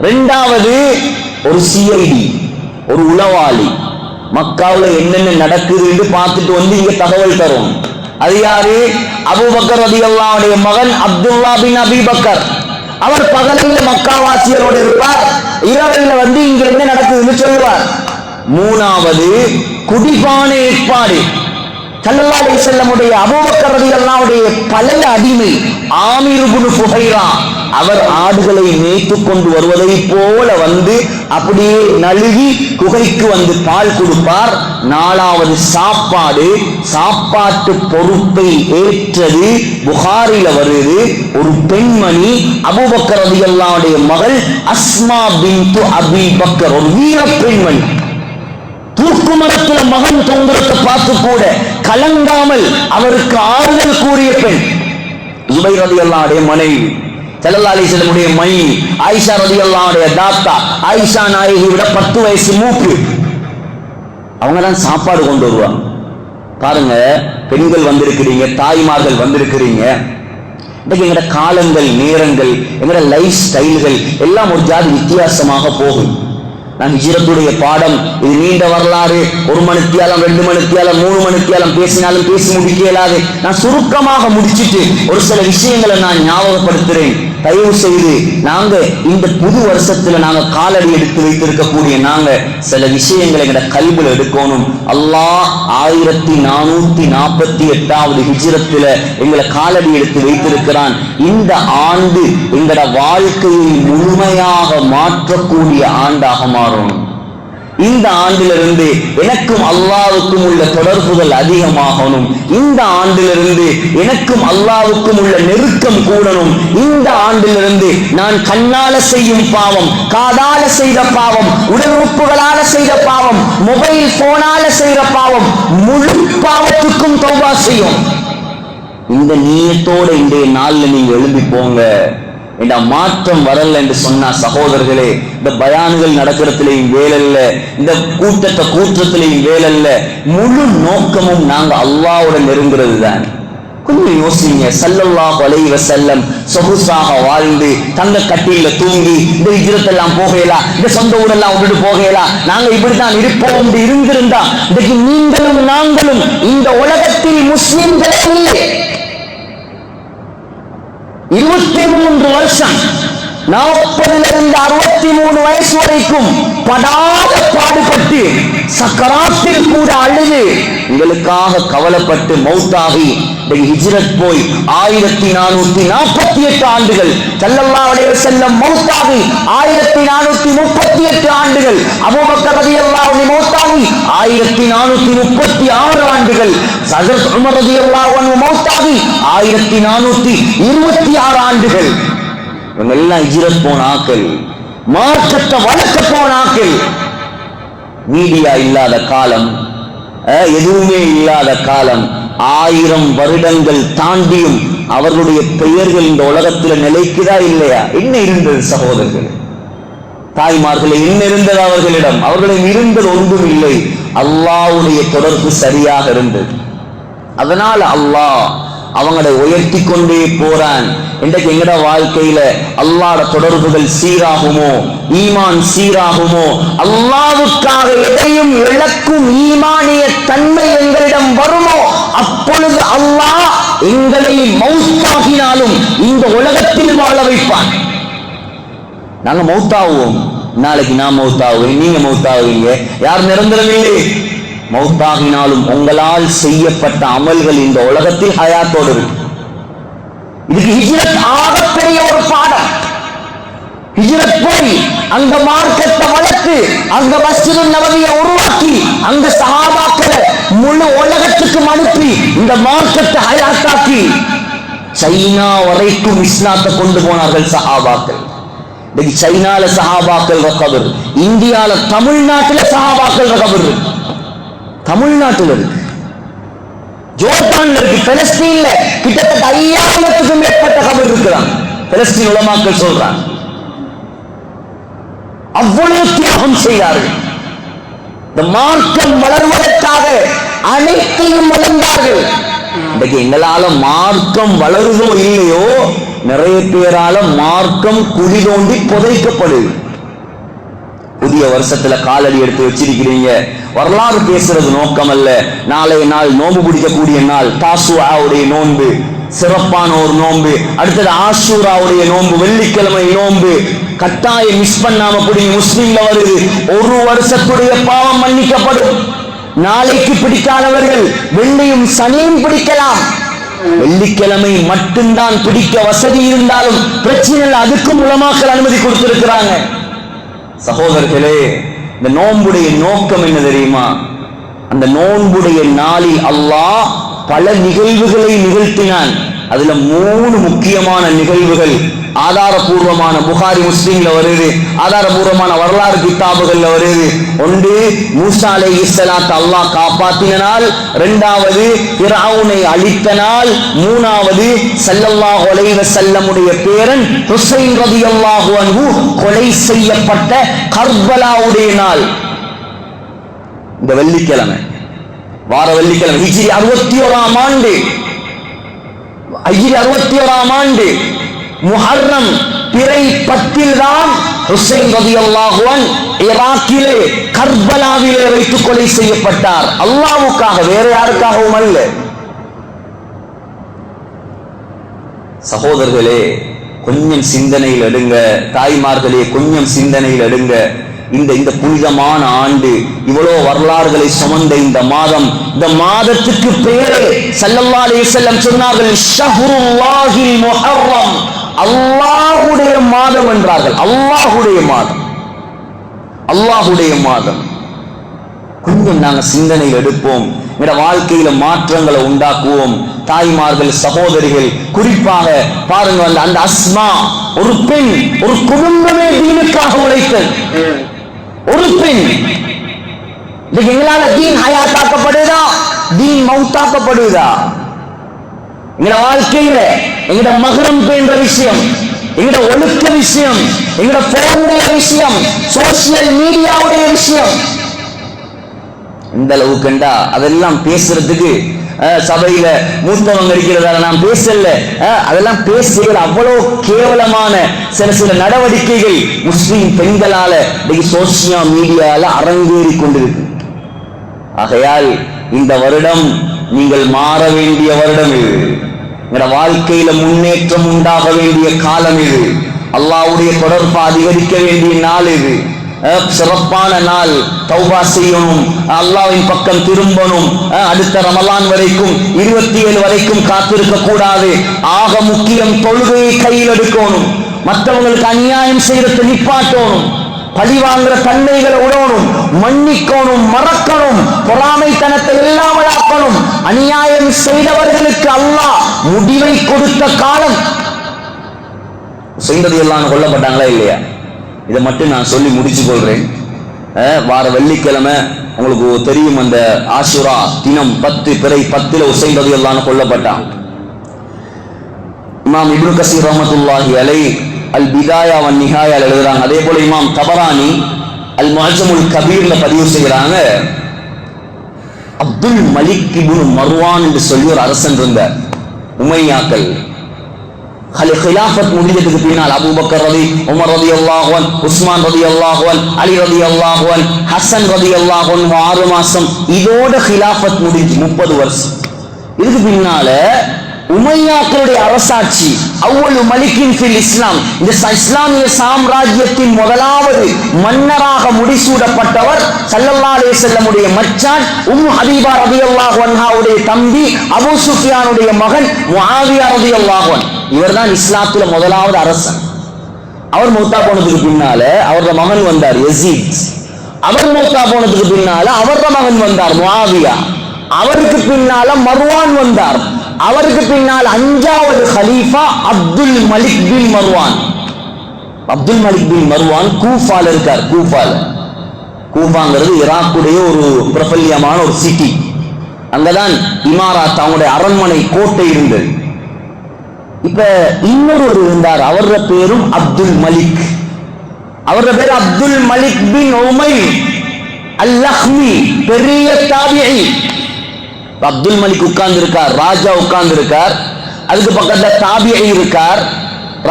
இரண்டாவது ஒரு சிஐடி, ஒரு உளவாளி. மக்காவுல என்னென்ன நடக்குது என்று பார்த்துட்டு வந்து இங்க தகவல் தரும். அது யாரு? அபூபக்கர் ரலியல்லாஹு அன்ஹுடைய மகன் அப்துல்லா பின் அபி பக்கர். அவர் பகலில் மக்காவாசிகளோடு இருப்பார், இரவில் வந்து இங்க என்ன நடக்குதுன்னு சொல்லுவார். மூணாவது குடிபானை ஏற்பாடு. ஸல்லல்லாஹு அலைஹி வஸல்லமுடைய அபூபக்கர் ரலியல்லாஹு அன்ஹுடைய பழைய அடிமை ஆமீர் இப்னு ஃபுஹைரா, அவர் ஆடுகளை மேய்த்து கொண்டு வருவதை போல வந்து அப்படியே நழுவி குகைக்கு வந்து பால் கொடுப்பார். நாலாவது சாப்பாடு. சாப்பாட்டு பொறுப்பை ஏற்றது புகாரில வருது. ஒரு பெண்மணி அபூபக்கர் ரலியல்லாஹு அன்ஹுடைய மகள் அஸ்மா பின்து அபி பக்கர், ஒரு வீர பெண்மணி. தூக்கு மரத்துல மகன் தொங்குறத பார்த்து கூட கலங்காமல் அவருக்கு ஆறுதல் கூறிய பெண் ஜுபைர் ரலியல்லாஹு அன்ஹுடைய மனைவி, ஸல்லல்லாஹு அலைஹி வஸல்லமுடைய மனைவி ஆயிஷா ரலியல்லாஹு அன்ஹா தாத்தா. ஆயிஷா நாயகி விட 10 வயசு மூப்பு. அவங்க தான் சாப்பாடு கொண்டு வருவாங்க. பாருங்க, பெண்கள் வந்திருக்கிறீங்க, தாய்மார்கள் வந்திருக்கிறீங்க. இன்னைக்கு எங்கட காலங்கள், நேரங்கள், எங்கட லைஃப் ஸ்டைல்கள் எல்லாம் ஒரு ஜாதி வித்தியாசமாக போகும். நான் ஹிஜ்ரத்துடைய பாடம், இது நீண்ட வரலாறு. 1 மணித்தியாலம் 2 மணித்தியாலம் 3 மணித்தியாலம் பேசினாலும் பேசி முடிக்க இயலாது. நான் சுருக்கமாக முடிச்சிட்டு ஒரு சில விஷயங்களை நான் ஞாபகப்படுத்துறேன். தயவு செய்து நாங்க இந்த புது வருஷத்துல நாங்க காலடி எடுத்து வைத்திருக்கக்கூடிய நாங்க சில விஷயங்களை எங்கட கல்வில எடுக்கணும். அல்லாஹ் 1448வது ஹிஜ்ரத்துல எங்களை காலடி எடுத்து வைத்திருக்கிறான். இந்த ஆண்டு எங்கட வாழ்க்கையை முழுமையாக மாற்றக்கூடிய ஆண்டாக மாறும். இந்த ஆண்டிலிருந்து எனக்கும் அல்லாஹ்வுக்கும் உள்ள தொடர்புகள் அதிகமாகணும். இந்த ஆண்டிலிருந்து எனக்கும் அல்லாஹ்வுக்கும் உள்ள நெருக்கம் கூடணும். இந்த ஆண்டிலிருந்து நான் கண்ணால செய்யும் பாவம், காதால செய்த பாவம், உடல் உறுப்புகளால செய்த பாவம், மொபைல் போனால செய்த பாவம், முழு பாவத்துக்கும் தௌபா செய்யும். இந்த நியத்தோட இன்றைய நாள்ல நீங்க எழும்பி போங்க. இந்த மாற்றம் வரல என்று சொன்னா சகோதரர்களே, இந்த பயான்கள் நடக்கிறதுலையும் வேலல்ல, இந்த கூட்டத்திலையும் வேலல்ல. முழு நோக்கமும் நாங்க அல்லாஹ்வோட நெருங்குறது தான். கொஞ்சம் யோசிங்க. ஸல்லல்லாஹு அலைஹி வஸல்லம் சொகுசாக வாழ்ந்து தங்க கட்டில தூங்கி இந்த ஹிஜ்ரத்தெல்லாம் போகலாம், இந்த சொந்த ஊரெல்லாம் விட்டுட்டு போகலாம், நாங்க இப்படித்தான் இருப்போம் இருந்திருந்தா இன்னைக்கு நீங்களும் நாங்களும் இந்த உலகத்தில் முஸ்லிம்களே இல்லை. 23 வருஷம் 40லிருந்து 63 வயசு வரைக்கும் படாத பாடுபட்டு சக்கராத்தில் கூட அழுது உங்களுக்காக கவலைப்பட்டு மௌத்தாகி ஹிஜ்ரத் போய் 1448 ஆண்டுகள். ஸல்லல்லாஹு அலைஹி வஸல்லம் மௌத்தாகி 1438 ஆண்டுகள். அபூபக்கர் ரலியல்லாஹு அன்ஹு மௌத்தாகி 1436 ஆண்டுகள். ஹஜ்ரத் உமர் ரலியல்லாஹு அன்ஹு மௌத்தாகி 1426 ஆண்டுகள். இவங்க எல்லாம் ஹிஜ்ரத் போன ஆக்கள், மார்க்கத்தை வளர்க்க போன ஆக்கள். மீடியா இல்லாத காலம், எதுவுமே இல்லாத காலம், 1000 வருடங்கள் தாண்டியும் அவர்களுடைய பெயர்கள் இந்த உலகத்தில் நிலைக்குதா இல்லையா? என்ன இருந்தது சகோதரர்கள், தாய்மார்களே? என்ன இருந்தது அவர்களிடம்? அவர்களிடம் இருந்தது ஒன்றும் இல்லை. அல்லாஹ்வுடைய தொடர்பு சரியாக இருந்தது. அதனால அல்லாஹ் அவங்களை உயர்த்தி கொண்டே போறான். இன்றைக்கு எங்கட வாழ்க்கையில அல்லாஹ்வோட தொடர்புகள் சீராகுமோ, ஈமான் சீராகுமோ, அல்லாஹ்வுக்காக எதையும் இழக்கும் ஈமானிய தன்மை எங்களிடம் வருமோ, அப்பொழுது அல்லாஹ் எங்களை மௌத்தாகினாலும் இந்த உலகத்தில் வாழ வைப்பான். நாங்க மௌத்தாகுவோம், நாளைக்கு நான் மௌத்தாகுவேன், நீங்க மௌத்தாகுவீங்க, யார் நிரந்தரம் இல்லை. மௌத்தாகினாலும் உங்களால் செய்யப்பட்ட அமல்கள் இந்த உலகத்தில் ஹயாத்தோடு இருக்கு. இதுக்கு ஹிஜ்ரத் ஆகப்பெரிய ஒரு பாடம். ஹிஜ்ரத் போய் அங்க மார்க்கத்தை வளர்த்து, அங்க மஸ்ஜிது நபவியை உருவாக்கி, அங்க சஹாபாக்களை முழு உலகத்துக்கு அனுப்பி இந்த மார்க்கத்தை ஹயாத்தாக்கி சைனா வரைக்கும் இஸ்லாத்தை கொண்டு போனார்கள் சஹாபாக்கள். இன்னைக்கு சைனால சஹாபாக்கள் கபர், இந்தியால தமிழ்நாட்டுல சஹாபாக்கள் கபர் இருக்கு. தமிழ்நாட்டில் இருக்கு, ஜோர்டான்ல இருக்கு, பலஸ்தீன்ல கிட்டத்தட்ட 5000க்கும் மேற்பட்ட கபர் இருக்கிறான். பலஸ்தீன் உலமாக்கள் சொல்றாங்க அவ்வளவு தியாகம் செய்தார்கள். இந்த மார்க்கம் வளர்வதற்காக அனைத்தையும் வளர்ந்தார்கள். இன்றைக்கு எங்களால மார்க்கம் வளருதோ இல்லையோ, நிறைய பேரால மார்க்கம் குழி தோண்டி புதைக்கப்படுது. புதிய வருஷத்துல காலடி எடுத்து வச்சிருக்கிறீங்க. வரலாறு பேசுறது நோக்கம் அல்ல. நாளைய நாள் நோன்பு பிடிக்கக்கூடிய நாள், தாசுஆவுடைய நோன்பு, சிறப்பான ஒரு நோன்பு. அடுத்தது ஆஷூராவுடைய நோன்பு, வெள்ளிக்கிழமை நோன்பு. கட்டாயம் மிஸ் பண்ணாம பிடி. முஸ்லிம்ல வருது, ஒரு வருஷத்துடைய பாவம் மன்னிக்கப்படும். நாளைக்கு பிடிக்காதவர்கள் வெள்ளியும் சனியும் பிடிக்கலாம். வெள்ளிக்கிழமை மட்டும்தான் பிடிக்க வசதி இருந்தாலும் பிரச்சனை இல்லை, அதுக்கும் உலமாக்கள் அனுமதி கொடுத்திருக்கிறாங்க. சகோதரர்களே, இந்த நோன்புடைய நோக்கம் என்ன தெரியுமா? அந்த நோன்புடைய நாளில் அல்லாஹ் பல நிகழ்வுகளை நிகழ்த்தினான். அதுல 3 முக்கியமான நிகழ்வுகள் ஆதாரபூர்வமான புகாரி முஸ்லிம்ல வருது, ஆதாரபூர்வமான வரலாறு கிதாபுகள்ல வருது. ஒன்று, மூசா அலைஹிஸ்ஸலாத்தை அல்லாஹ் காப்பாத்தின நாள். 2வது, ஃபிரௌனை அழித்த நாள். 3வது, ஸல்லல்லாஹு அலைஹி வஸல்லமுடைய பேரன் ஹுசைன் ரலியல்லாஹு அன்ஹு கொலை செய்யப்பட்ட கர்பலாவுடைய நாள். இந்த வெள்ளிக்கிழமை, வார வெள்ளிக்கிழமை, ஹிஜ்ரி 61ஆம் ஆண்டு, ஹிஜ்ரி 61ஆம் ஆண்டு முஹர்ரம் பிறை 10 தான் ஹுசைன் ரலியல்லாஹு அன்ஹு ஈராக்கிலே கர்பலாவிலே வைத்து கொலை செய்யப்பட்டார். அல்லாஹ்வுக்காக, வேற யாருக்காகவும் அல்ல. சகோதரர்களே, கொஞ்சம் சிந்தனையில் எடுங்க. தாய்மார்களே, கொஞ்சம் சிந்தனையில் எடுங்க. இந்த புனிதமான ஆண்டு, இவ்வளவு வரலாறுகளை சுமந்த இந்த மாதம், இந்த மாதத்துக்கு பெயரே ஸல்லல்லாஹு அலைஹி வஸல்லம் சொன்னார்கள், ஷஹ்ருல்லாஹில் முஹர்ரம், அல்லாஹ்வுடைய மாதம் என்றார்கள். அல்லாஹ்வுடைய மாதம், அல்லாஹ்வுடைய மாதம். கொஞ்சம் நாங்க சிந்தனையில் எடுப்போம், எங்க வாழ்க்கையில மாற்றங்களை உண்டாக்குவோம். தாய்மார்கள், சகோதரிகள், குறிப்பாக பாருங்க, அந்த அஸ்மா, ஒரு பெண், ஒரு குடும்பமே தீனுக்காக உழைத்தது. ஒரு பெண். எங்களால தீன் ஹயாத்தாக்கப்படுதா, தீன் மௌத்தாக்கப்படுதா? எங்களோட வாழ்க்கையில எங்களோட மகரம் பேன்ற விஷயம், எங்களோட ஒழுக்க விஷயம், எங்களோட போனுடைய விஷயம், சோசியல் மீடியாவுடைய விஷயம், இந்த அளவுக்குண்டா அதெல்லாம் பேசுறதுக்கு சபையில மூத்தவங்க இருக்கிறதால நான் பேசல. அதெல்லாம் பேசுகிற அவ்வளவு கேவலமான சில நடவடிக்கைகள் முஸ்லிம் பெண்களால சோசியல் மீடியால அரங்கேறி கொண்டிருக்கு. ஆகையால் இந்த வருடம் நீங்கள் மாற வேண்டிய வருடம் இது. உங்களோட வாழ்க்கையில முன்னேற்றம் உண்டாக வேண்டிய காலம் இது. அல்லாஹ்வுடைய தொடர்பு அதிகரிக்க வேண்டிய நாள் இது. சிறப்பான நாள். தௌபா செய்யணும், அல்லாஹ்வின் பக்கம் திரும்பணும். அடுத்த ரமலான் வரைக்கும் 27 வரைக்கும் காத்திருக்க கூடாது. ஆக முக்கியம், தொழுகையை கையில் எடுக்கணும். மற்றவங்களுக்கு அநியாயம் செய்யறது நிப்பாட்டணும். பழி வாங்குற தன்மைகளை விடணும், மன்னிக்கணும், மறக்கணும், பொறாமைத்தனத்தை இல்லாமலாக்கணும். அநியாயம் செய்தவர்களுக்கு அல்லாஹ் முடிவை கொடுத்த காலம். செய்தது எல்லாம் கொல்லப்பட்டாங்களா இல்லையா? இதை மட்டும் நான் சொல்லி முடிச்சு கொள்றேன். வார வெள்ளிக்கிழமை உங்களுக்கு தெரியும், அந்த ஆஷுரா தினம் 10 பிறை 10 உசைன் ரலியல்லாஹு அன்ஹு கொல்லப்பட்டான். இமாம் இப்னு கஸீர் ரஹ்மத்துல்லாஹி அலைஹி அல் பிதாயா வன் நிஹாயா எழுதுறாங்க. அதே போல இமாம் தபரானி அல் முஅஜ்ஜமுல் கபீர்ல பதிவு செய்யறாங்க, அப்துல் மலிக் இப்னு மர்வான் என்று சொல்லி ஒரு அரசன் இருந்தார். உமையாக்கள் ஹிலாஃபத் முடிஞ்சதுக்கு பின்னால் அபூபக்கர் உமர் ரலியல்லாஹு அன்ஹு, உஸ்மான் ரலியல்லாஹு அன்ஹு, அலி ரலியல்லாஹு அன்ஹு, ஹசன் ரலியல்லாஹு அன்ஹு 6 மாசம் இதோட ஹிலாஃபத் முடிஞ்சு 30 வருஷம். இதுக்கு பின்னால உமையாக்களுடைய அரசாட்சி, அவ்வளவு மலிக்கின் ஃபில் இஸ்லாம், இந்த இஸ்லாமிய சாம்ராஜ்யத்தின் முதலாவது மன்னராக முடிசூடப்பட்டவர் ஸல்லல்லாஹு அலைஹி வஸல்லமுடைய மச்சான் ஹபீபா ரலியல்லாஹு அன்ஹாவுடைய தம்பி அபூ சுஃபியானுடைய மகன் முஆவியா ரலியல்லாஹு அன்ஹு. இவர்தான் இஸ்லாத்துல முதலாவது அரசன். அவர் மௌத்தா போனதுக்கு பின்னால அவரது மகன் வந்தார் யசீத். அவர் மௌத்தா போனதுக்கு பின்னால அவரது மகன் வந்தார் முஆவியா. அவருக்கு பின்னால மர்வான் வந்தார். அவருக்கு பின்னால் 5வது கலீஃபா அப்துல் மலிக் பின் மர்வான். அப்துல் மலிக் பின் மர்வான் கூஃபால இருக்கார். கூஃபாங்கிறது ஈராக்குடைய ஒரு பிரபல்யமான ஒரு சிட்டி. அங்கதான் இமாராத், அவங்களுடைய அரண்மனை கோட்டை இருந்தது. இப்ப இன்னொரு இருந்தார், அவர பேரும் அப்துல் மலிக். அவர பேர் அப்துல் மலிக் பின் உமைர் அல் லஹ்மி, பெரிய தாபிஈ. அப்துல் மலிக் உட்கார்ந்து இருக்கார், ராஜா உட்கார்ந்து இருக்கார், அதுக்கு பக்கத்துல தாபியி இருக்கார்.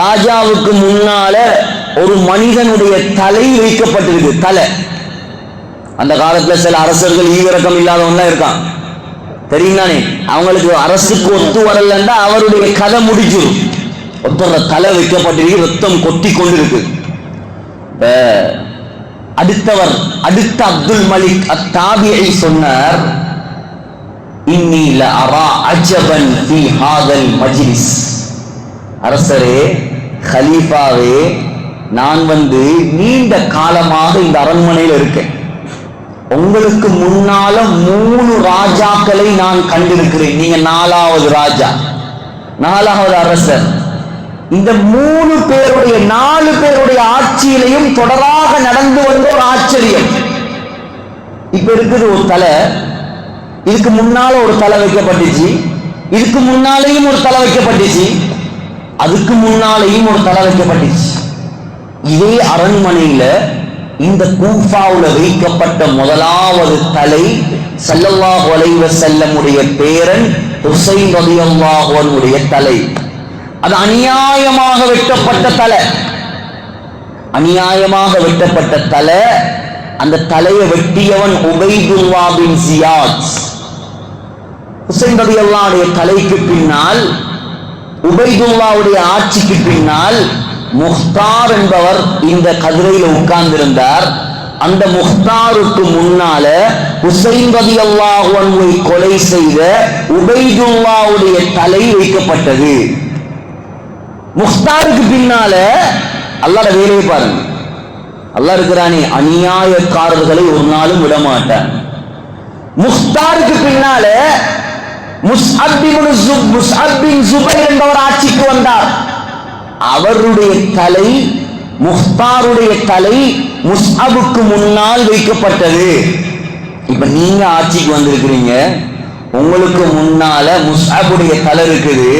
ராஜாவுக்கு முன்னால ஒரு மனிதனுடைய தலை வைக்கப்பட்டிருக்கு. தலை, அந்த காலத்துல சில அரசர்கள் ஈவிரக்கம் இல்லாதவன் இருக்கான் தெரியுதானே, அவங்களுக்கு அரசுக்கு ஒத்து வரலன்னா அவருடைய கதை முடிஞ்சிடும். ஒருத்தர தலை வைக்கப்பட்டிருக்கு, ரத்தம் கொட்டி கொண்டிருக்கு. அடுத்த அப்துல் மலிக் அத்தாபியை சொன்னார், இன்னி லஅரா அஜபன் ஃபீ ஹாதல் மஜ்லிஸ். அரசரே, கலீஃபாவே, நான் நீண்ட காலமாக இந்த அரண்மனையில் இருக்கேன். உங்களுக்கு முன்னால 3 ராஜாக்களை நான் கண்டிருக்கிறேன். நீங்க 4வது ராஜா, 4வது அரசர். இந்த 4 பேருடைய ஆட்சியிலையும் தொடராக நடந்து வந்த ஒரு ஆச்சரியம். இப்ப இருக்குது ஒரு தலை, இதுக்கு முன்னால ஒரு தலை வைக்கப்பட்டுச்சு, இதுக்கு முன்னாலேயும் ஒரு தலை வைக்கப்பட்டுச்சு, அதுக்கு முன்னாலேயும் ஒரு தலை வைக்கப்பட்டுச்சு. இதே அரண்மனையில இந்த கூஃபாவுல வைக்கப்பட்ட முதலாவது தலை ஸல்லல்லாஹு அலைஹி வஸல்லம் உடைய பேரன் ஹுசைன் ரலியல்லாஹு அன்ஹுடைய தலை. அது அநியாயமாக வெட்டப்பட்ட தலை, அநியாயமாக வெட்டப்பட்ட தலை. அந்த தலையை வெட்டியவன் உபைதுல்லா பின் ஜியாத். ஹுசைன் ரலியல்லாஹுடைய தலைக்கு பின்னால், உபைதுல்லாவுடைய ஆட்சிக்கு பின்னால் முஹ்தார் என்பவர் இந்த கதிரையில உட்கார்ந்திருந்தார். அந்த முஹ்தாருக்கு முன்னால ஹுசைன் ரலியல்லாஹு அன்ஹுவை கொலை செய்த உபைதுல்லாவுடைய தலை வைக்கப்பட்டது. முஹ்தாருக்கு பின்னால அல்லாஹ்வுடைய வேலையை பாருங்க. அல்லாஹ் இருக்கிறானே, அநியாயக்காரர்களை ஒரு நாளும் விட மாட்டான். முஹ்தாருக்கு பின்னால முஸ்அப் பின் ஜுபைர் என்பவர் ஆட்சிக்கு வந்தார். அவருடைய தலை, முஹ்தாருடைய தலை முஸ்அபுக்கு முன்னால் வைக்கப்பட்டது. இப்ப நீங்க ஆட்சிக்கு வந்திருக்கிறீங்க, உங்களுக்கு முன்னால முஸ்அபுடைய தலை இருக்குது.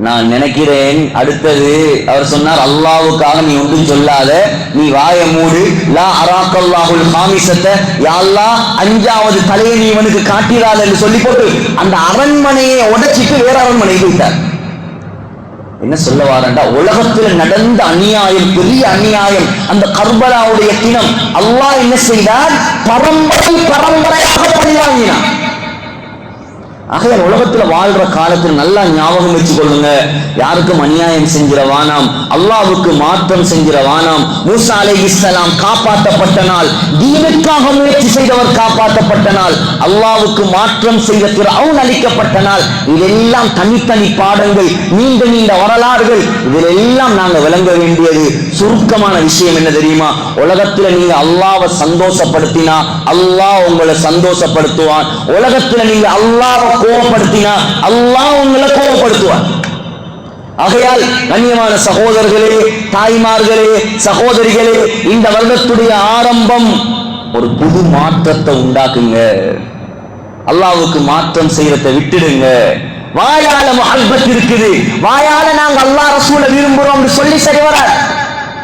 நான் நினைக்கிறேன் அடுத்தது அவர் சொன்னார், அல்லாஹ்வுக்காக நீ ஒன்றும் சொல்லாத, நீ வாயை மூடு. லா அராக்கல்லாஹுல் ஹாமிஸத, யா அல்லாஹ் 5வது தலையை நீ இவனுக்கு காட்டிராத என்று சொல்லி போட்டு அந்த அரண்மனையை உடைச்சிட்டு வேற அரண்மனைக்கு போயிட்டார். என்ன சொல்ல வாரண்டா, உலகத்துல நடந்த அநியாயம், பெரிய அநியாயம். அந்த கர்பலாவுடைய தினம் அல்லாஹ் என்ன செய்தார், பரம்பரையாக பழிவாங்கினான். ஆகையால் உலகத்துல வாழ்ற காலத்தில் நல்லா ஞாபகம் வச்சு கொள்ளுங்க, யாருக்கும் அநியாயம் செஞ்சிட வானாம், அல்லாஹ்வுக்கு மாற்றம் செஞ்சிட வானாம். மூசா அலைஹிஸ்ஸலாம் காப்பாற்றப்பட்ட நாள், தீனுக்காக முயற்சி செய்தவர் காப்பாற்றப்பட்ட நாள், அல்லாஹ்வுக்கு மாற்றம் செய்த ஃபிரௌன் அழிக்கப்பட்ட நாள். இதெல்லாம் தனித்தனி பாடங்கள், நீண்ட நீண்ட வரலாறுகள். இதிலெல்லாம் நாங்க விளங்க வேண்டியது சுருக்கமான விஷயம் என்ன தெரியுமா, உலகத்துல நீங்க அல்லாஹ்வை சந்தோஷப்படுத்தினா அல்லாஹ் உங்களை சந்தோஷப்படுத்துவான். உலகத்துல நீங்க அல்லாஹ்வை கோபப்படுத்தினா அல்லாஹ் உங்களை கோபப்படுத்துவான். ஆகையால் கண்ணியமான சகோதரர்களே, தாய்மார்களே, சகோதரிகளே, இந்த வருடத்துடைய ஆரம்பம் ஒரு புது மாற்றத்தை உண்டாக்குங்க. அல்லாஹ்வுக்கு மாற்றம் செய்யறதை விட்டுடுங்க. வாயால முஹப்பத் இருக்குது, வாயால நாங்க அல்லாஹ் ரசூலை விரும்புறோம் சொல்லி சரி வராது.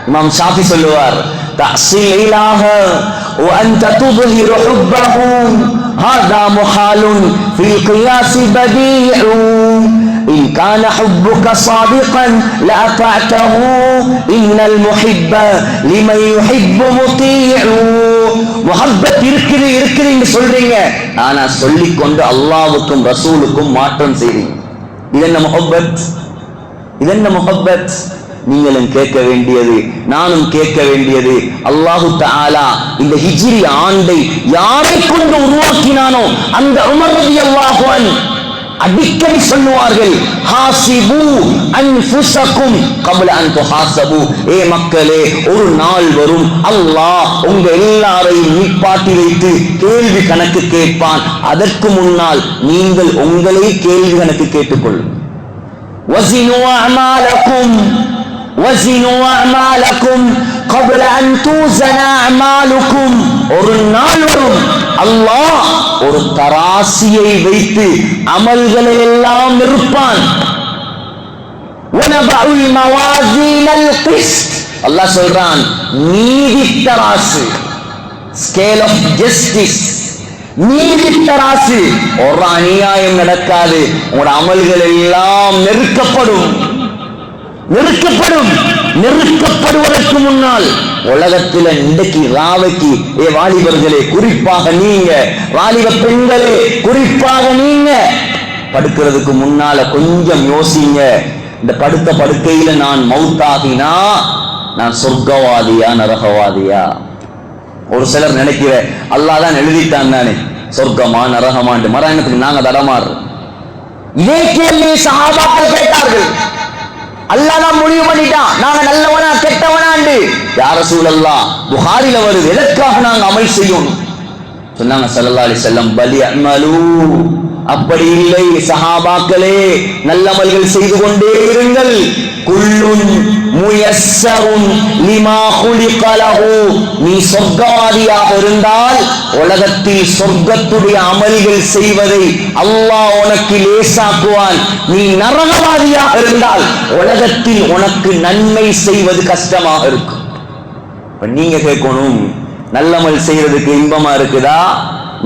இமாம் ஷாஃபி சொல்லுவார், தஅஸில் இலாஹ வ அன்த துظஹிரு ஹுப்பஹு ஹாதா முஹாலுன் ஃபில் கியாஸ் பதீஉ இன் கான ஹுப்புக சாதிகன் லஅதஅதஹு இன்னல் முஹிப்ப லிமன் யுஹிப்பு முதீஉ. முஹப்பத் இருக்குன்னு சொல்றீங்க, ஆனா சொல்லிக் கொண்டு அல்லாஹ்வுக்கும் ரசூலுக்கும் மாற்றம் செய்றீங்க. இதென்ன முஹப்பத், இதென்ன முஹப்பத்? நீங்களும் கேட்க வேண்டியது, நானும் கேட்க வேண்டியது, அல்லாஹு தஆலா இந்த ஹிஜ்ரி ஆண்டை யாரை கொண்டு உருவாக்கினானோ அந்த உமர் ரலியல்லாஹு அன்ஹு அடிக்கடி சொல்லுவார்கள், ஹாசிபு அன்ஃபுஸக்கும் கப்ல அன் துஹாசபு. ஏ மக்களே, ஒரு நாள் வரும் அல்லாஹ் உங்க எல்லாரையும் நிப்பாட்டி வைத்து கேள்வி கணக்கு கேட்பான். அதற்கு முன்னால் நீங்கள் உங்களை கேள்வி கணக்கு கேட்டுக்கொள்ளும். வஸினு அமாலக்கும் وزنوا أعمالكم قبل أن توزن أعمالكم. ஒரு நாள் வரும் அல்லாஹ் ஒரு தராசியை வைத்து அமல்களை எல்லாம் நிறுப்பான். وَنَضَعُ الْمَوَازِينَ الْقِسْطَ. அல்லாஹ் சொல்றான், நீதி தராசு, ஸ்கேல் ஆஃப் ஜஸ்டிஸ், நீதி தராசு. ஒரு அநியாயம் நடக்காது. உங்களோட அமல்கள் எல்லாம் நெருக்கப்படும். நெருக்கப்படுவதற்கு முன்னால் உலகத்தில் இன்றைக்கு ராவைக்கு வாலிபர்களே, குறிப்பாக நீங்க வாலிப பெண்களே, குறிப்பாக நீங்க படுக்கிறதுக்கு முன்னால கொஞ்சம் யோசிங்க. இந்த படுத்த படுக்கையில நான் மௌத்தாகினா நான் சொர்க்கவாதியா நரகவாதியா? ஒரு சிலர் நினைக்கிற அல்லாஹ் தான் எழுதிட்டான் தானே சொர்க்கமா நரகமாண்டு, மரணத்துக்கு நாங்க தடமாறுறோம். இதே கேள்வி சஹாபாக்கள் கேட்டார்கள். அல்லாஹ் தான் முடிவு பண்ணிட்டான் நாங்க நல்லவனா கெட்டவனாண்டு. யா ரசூலல்லாஹ், புகாரில வருது, எதற்காக நாங்க அமல் செய்யணும் சொன்னாங்க ஸல்லல்லாஹு அலைஹி வஸல்லம், பலி அமலு. அப்படி இல்லை சஹாபாக்களே, நல்லமல்கள் செய்து கொண்டே இருங்கள். குல்லுன் முயஸ்ஸருன் லிமா குலிக லஹு. நீ சொர்க்கவாதியாக இருந்தால் உலகத்தில் சொர்க்கத்துடைய அமல்கள் செய்வதை அல்லாஹ் உனக்கு லேசாக்குவான். நீ நரகவாதியாக இருந்தால் உலகத்தில் உனக்கு நன்மை செய்வது கஷ்டமாக இருக்கும். நீங்க கேட்கணும், நல்லமல் செய்யறதுக்கு இன்பமா இருக்குதா?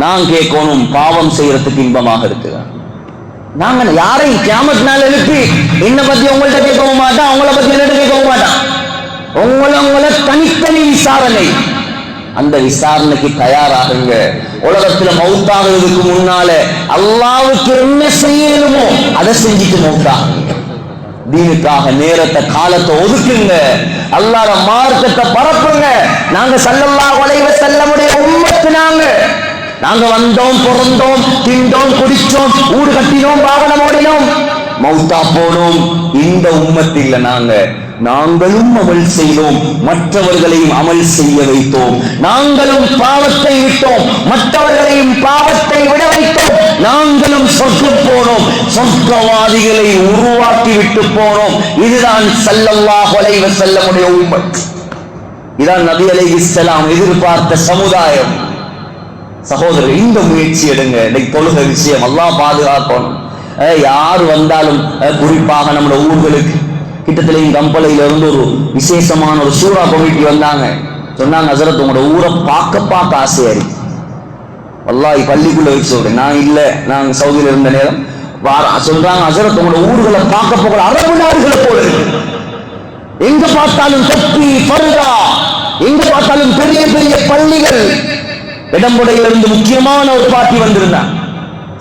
நான் கேட்கணும், பாவம் செய்யறதுக்கு இன்பமாக இருக்குதா? நாங்க யாரையும் கியாமத் நாள் எழுப்பி என்ன பத்தி உங்கள்கிட்ட கேட்கவும் மாட்டான், அவங்கள பத்தி என்ன கேட்கவும் மாட்டான். உங்களை தனித்தனி விசாரணை. அந்த விசாரணைக்கு தயாராகுங்க. உலகத்துல மௌத்தாகிறதுக்கு முன்னால அல்லாஹ்வுக்கு என்ன செய்யணுமோ அதை செஞ்சுட்டு மௌத்தாகுங்க. தீனுக்காக நேரத்தை காலத்தை ஒதுக்குங்க. அல்லாஹ்வுடைய மார்க்கத்தை பரப்புங்க. நாங்க ஸல்லல்லாஹு அலைஹி வஸல்லமுடைய உம்மத்து. நாங்க வந்தோம், பிறந்தோம், திண்டோம், குடிச்சோம், ஊடு கட்டினோம், வாகனம் ஓடினோம், மௌத்தா போனோம். இந்த உம்மத்து இல்ல நாங்களும் அமல் செய்தோம், மற்றவர்களையும் அமல் செய்ய வைத்தோம். நாங்களும் பாவத்தை விட்டோம், மற்றவர்களையும் பாவத்தை விட வைத்தோம். நாங்களும் சொர்க்கம் போனோம், சொர்க்கவாதிகளை உருவாக்கி விட்டு போனோம். இதுதான் ஸல்லல்லாஹு அலைஹி வஸல்லமுடைய உம்மத். இதான் நபி அலைஹிஸ்ஸலாம் எதிர்பார்த்த சமுதாயம். சகோதரர், இந்த முயற்சி எடுங்க. இன்னைக்கு தொழுகை விஷயம் அல்லாஹ் பாதுகாக்கணும். யார் வந்தாலும், குறிப்பாக நம்முடைய ஊர்களுக்கு கிட்டத்திலையும் கம்பளையில இருந்து ஒரு விசேஷமான ஒரு சூரா கமிட்டி வந்தாங்க. சொன்னாங்க, ஹஸரத் உங்களோட ஊரை பார்க்க ஆசையா இருக்கு. வல்லாஹி பள்ளிக்குள்ள வச்சு சொல்றேன், நான் இல்ல, நாங்க சவுதியில இருந்த நேரம் சொல்றாங்க, ஹஸரத் உங்களோட ஊர்களை பார்க்க போக அரபு நாடுகளை போல இருக்கு. எங்க பார்த்தாலும் தப்பி பருதா, எங்க பார்த்தாலும் பெரிய பெரிய பள்ளிகள். இடம்புடையிலிருந்து முக்கியமான ஒரு பார்ட்டி வந்திருந்தாங்க.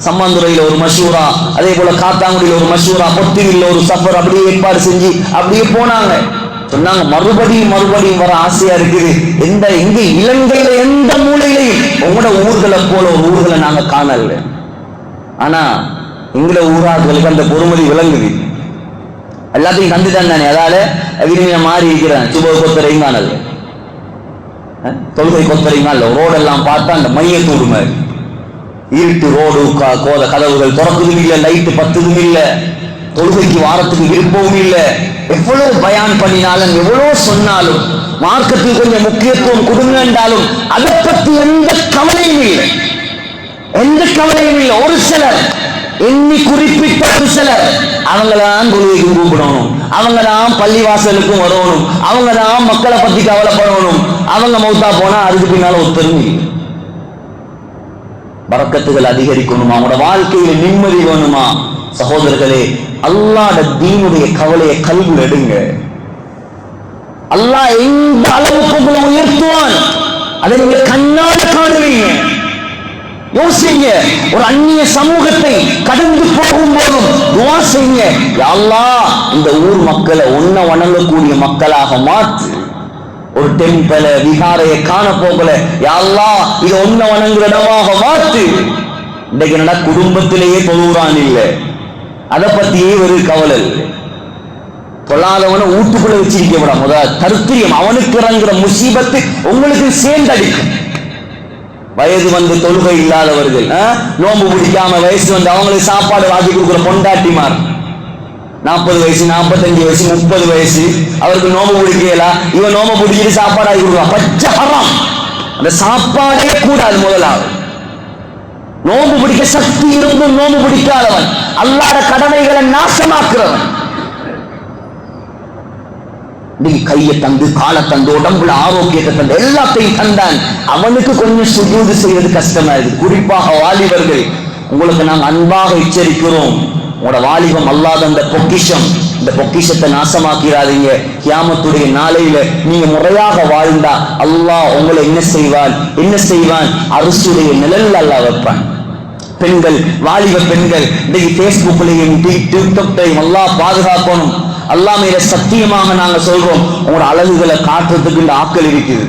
சம்மந்துறையில ஒரு மஷூரா, அதே போல காத்தாங்குடியில ஒரு மஷூரா, பொத்திரியில ஒரு சஃபர், அப்படியே ஏற்பாடு செஞ்சு அப்படியே போனாங்க. சொன்னாங்க, மறுபடியும் வர ஆசையா இருக்குது. எங்க இலங்கையில எந்த மூலையிலையும் உங்களோட ஊர்களை போல ஒரு ஊர்களை நாங்க காணல. ஆனா எங்களை ஊரார்களுக்கு அந்த பொறுமதி விளங்குது. எல்லாத்தையும் கண்டுதான் தானே, அதால விரும்பின மாறி இருக்கிறான். சுப கொத்தரையும் காணல, தொழுகை கொத்தரையும் காணல. ரோடெல்லாம் பார்த்தா அந்த மையத்தூடு மாதிரி இருட்டு ரோடு, கதவுகள் திறக்குதும் இல்லை, லைட்டு பத்துதும் இல்லை, தொழுகைக்கு வாரத்துக்கு விருப்பமும் இல்லை. எவ்வளவு பயான் பண்ணினாலும், எவ்வளவு சொன்னாலும், மார்க்கத்துக்கு கொஞ்சம் முக்கியத்துவம் கொடுங்க என்றாலும் அதை பத்தி எந்த கவலையும் இல்லை. ஒரு சிலர், எண்ணி குறிப்பிட்ட ஒரு சிலர், அவங்கதான் தொழுகைக்கு கூப்பிடணும், அவங்கதான் பள்ளிவாசலுக்கும் வரணும், அவங்கதான் மக்களை பத்தி கவலைப்படணும். அவங்க மௌத்தா போனா அதுக்கு பின்னால ஒத்தரும் இல்லை. பரக்கத்துகள் அதிகரிக்கணுமா, அவங்களோட வாழ்க்கையில நிம்மதி வேணுமா? சகோதரர்களே, அல்லாஹ்வுடைய தீனுடைய கவலையை கல்வியில் எடுங்க. அல்லாஹ் எந்த அளவுக்கு உங்களை உயர்த்துவான் அதை நீங்க கண்ணால் காணுவீங்க. யோசிங்க, ஒரு அந்நிய சமூகத்தை கடந்து போகும் போதும் துஆ செய்யுங்க, யா அல்லாஹ் இந்த ஊர் மக்களை உன்னை வணங்கக்கூடிய மக்களாக மாற்று. ஒரு டெம்பிள விகாரையை காண போகல, யா அல்லாஹ் இது ஒன்ன வணங்குற இடமாக மாற்று. இன்றைக்கு என்னடா குடும்பத்திலேயே தொழுகிறான் இல்லை, அதை பத்தியே ஒரு கவலை இல்லை. தொழாதவனை வீட்டுக்குள்ள வச்சிருக்க விட முதல் தருத்திரியம், அவனுக்கு இறங்குற முசீபத்து உங்களுக்கு சேர்ந்தடிக்கும். வயது வந்து தொழுகை இல்லாதவர்கள், நோம்பு பிடிக்காம வயசு வந்து அவங்களுக்கு சாப்பாடு வாங்கி கொடுக்குற பொண்டாட்டிமார், 40 வயசு 45 வயசு 30 வயசு, அவருக்கு நோம்பு பிடிக்கலாம், இவன் நோம்பு பிடிச்சிட்டு சாப்பாடு ஆகி கொடுக்கலாம். பச்சை ஹராம். அந்த சாப்பாடே கூடாது. முதலாவது நோம்பு பிடிக்க சக்தி இருந்தும் நோம்பு பிடிக்காதவன் அல்லாஹ்வுடைய கடமைகளை நாசமாக்குறவன். நீ கையை தந்து, காலை தந்து, உடம்புல ஆரோக்கியத்தை தந்து, எல்லாத்தையும் தந்தான். அவனுக்கு கொஞ்சம் சுஜூது செய்வது கஷ்டமா இருக்கு. குறிப்பாக வாலிபர்கள், உங்களுக்கு நாங்கள் அன்பாக எச்சரிக்கிறோம். உங்களோட வாலிபம் அல்லாத அந்த பொக்கிஷம், இந்த பொக்கிஷத்தை நாசமாக்கிறாதீங்க. கியாமத்துடைய நாளையில நீங்க முறையாக வாழ்ந்தா அல்லாஹ் உங்களை என்ன செய்வான்? அரசுடைய நிழல் அல்லாஹ் வைப்பான். பெண்கள், வாலிப பெண்கள் இன்னைக்கு பேஸ்புக்லையும் டிக்டாக்லையும் அல்லாஹ் பாதுகாக்கணும். அல்லாஹ் மேல சத்தியமாக நாங்க சொல்றோம், உங்களோட அழகுகளை காட்டுறதுக்கு இந்த ஆட்கள் இருக்குது.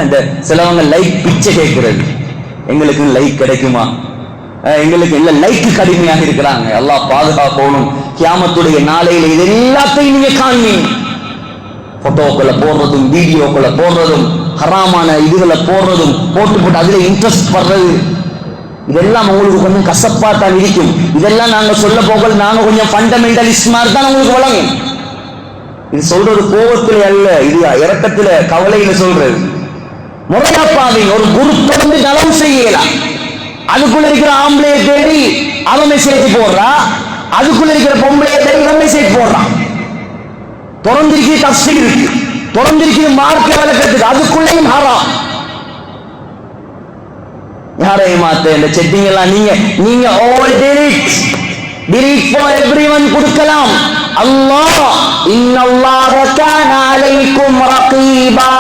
இந்த சிலவங்க லைக் பிச்சை கேட்கிறது, எங்களுக்கு லைக் கிடைக்குமா? எங்களுக்கு இல்ல, லைக்கு கடுமையாக இருக்கிறாங்க. அல்லாஹ் பாதுகாக்கணும். கியாமத்துடைய நாளையில இது எல்லாத்தையும் நீங்க காண்பீங்க. போட்டோக்களை போடுறதும், வீடியோக்களை போடுறதும், ஹராமான இதுகளை போடுறதும், போட்டு அதுல இன்ட்ரெஸ்ட் படுறது, இதெல்லாம் உங்களுக்கு கொஞ்சம் கசப்பா தான் இருக்கும். இதெல்லாம் நாங்க சொல்ல போக நாங்க கொஞ்சம் ஃபண்டமெண்டலிஸ்ட் மாதிரி தான் உங்களுக்கு வழங்கும். இது சொல்றது கோபத்துல அல்ல, இது இரக்கத்துல, கவலையில சொல்றது. முறையாப்பாவை ஒரு குரு தொடர்ந்து நலம் செய்யலாம். அதுக்குள்ள இருக்கிற ஆம்பளையை தேடி அவன் மெசேஜ் போடுறா, அதுக்குள்ள இருக்கிற பொம்பளையை தேடி இவன் மெசேஜ் போடுறான். தொடர்ந்திருக்கிற தஃசீர் இருக்கு, தொடர்ந்திருக்கிற மார்க்க விளக்கத்துக்கு, அதுக்குள்ளேயும் ஹராம். யாரையும் மாத்த இந்த செட்டிங் எல்லாம் நீங்க all delete for everyone கொடுக்கலாம். அல்லாஹ் இன்னல்லாஹ கான அலைக்கும் ரகீபா,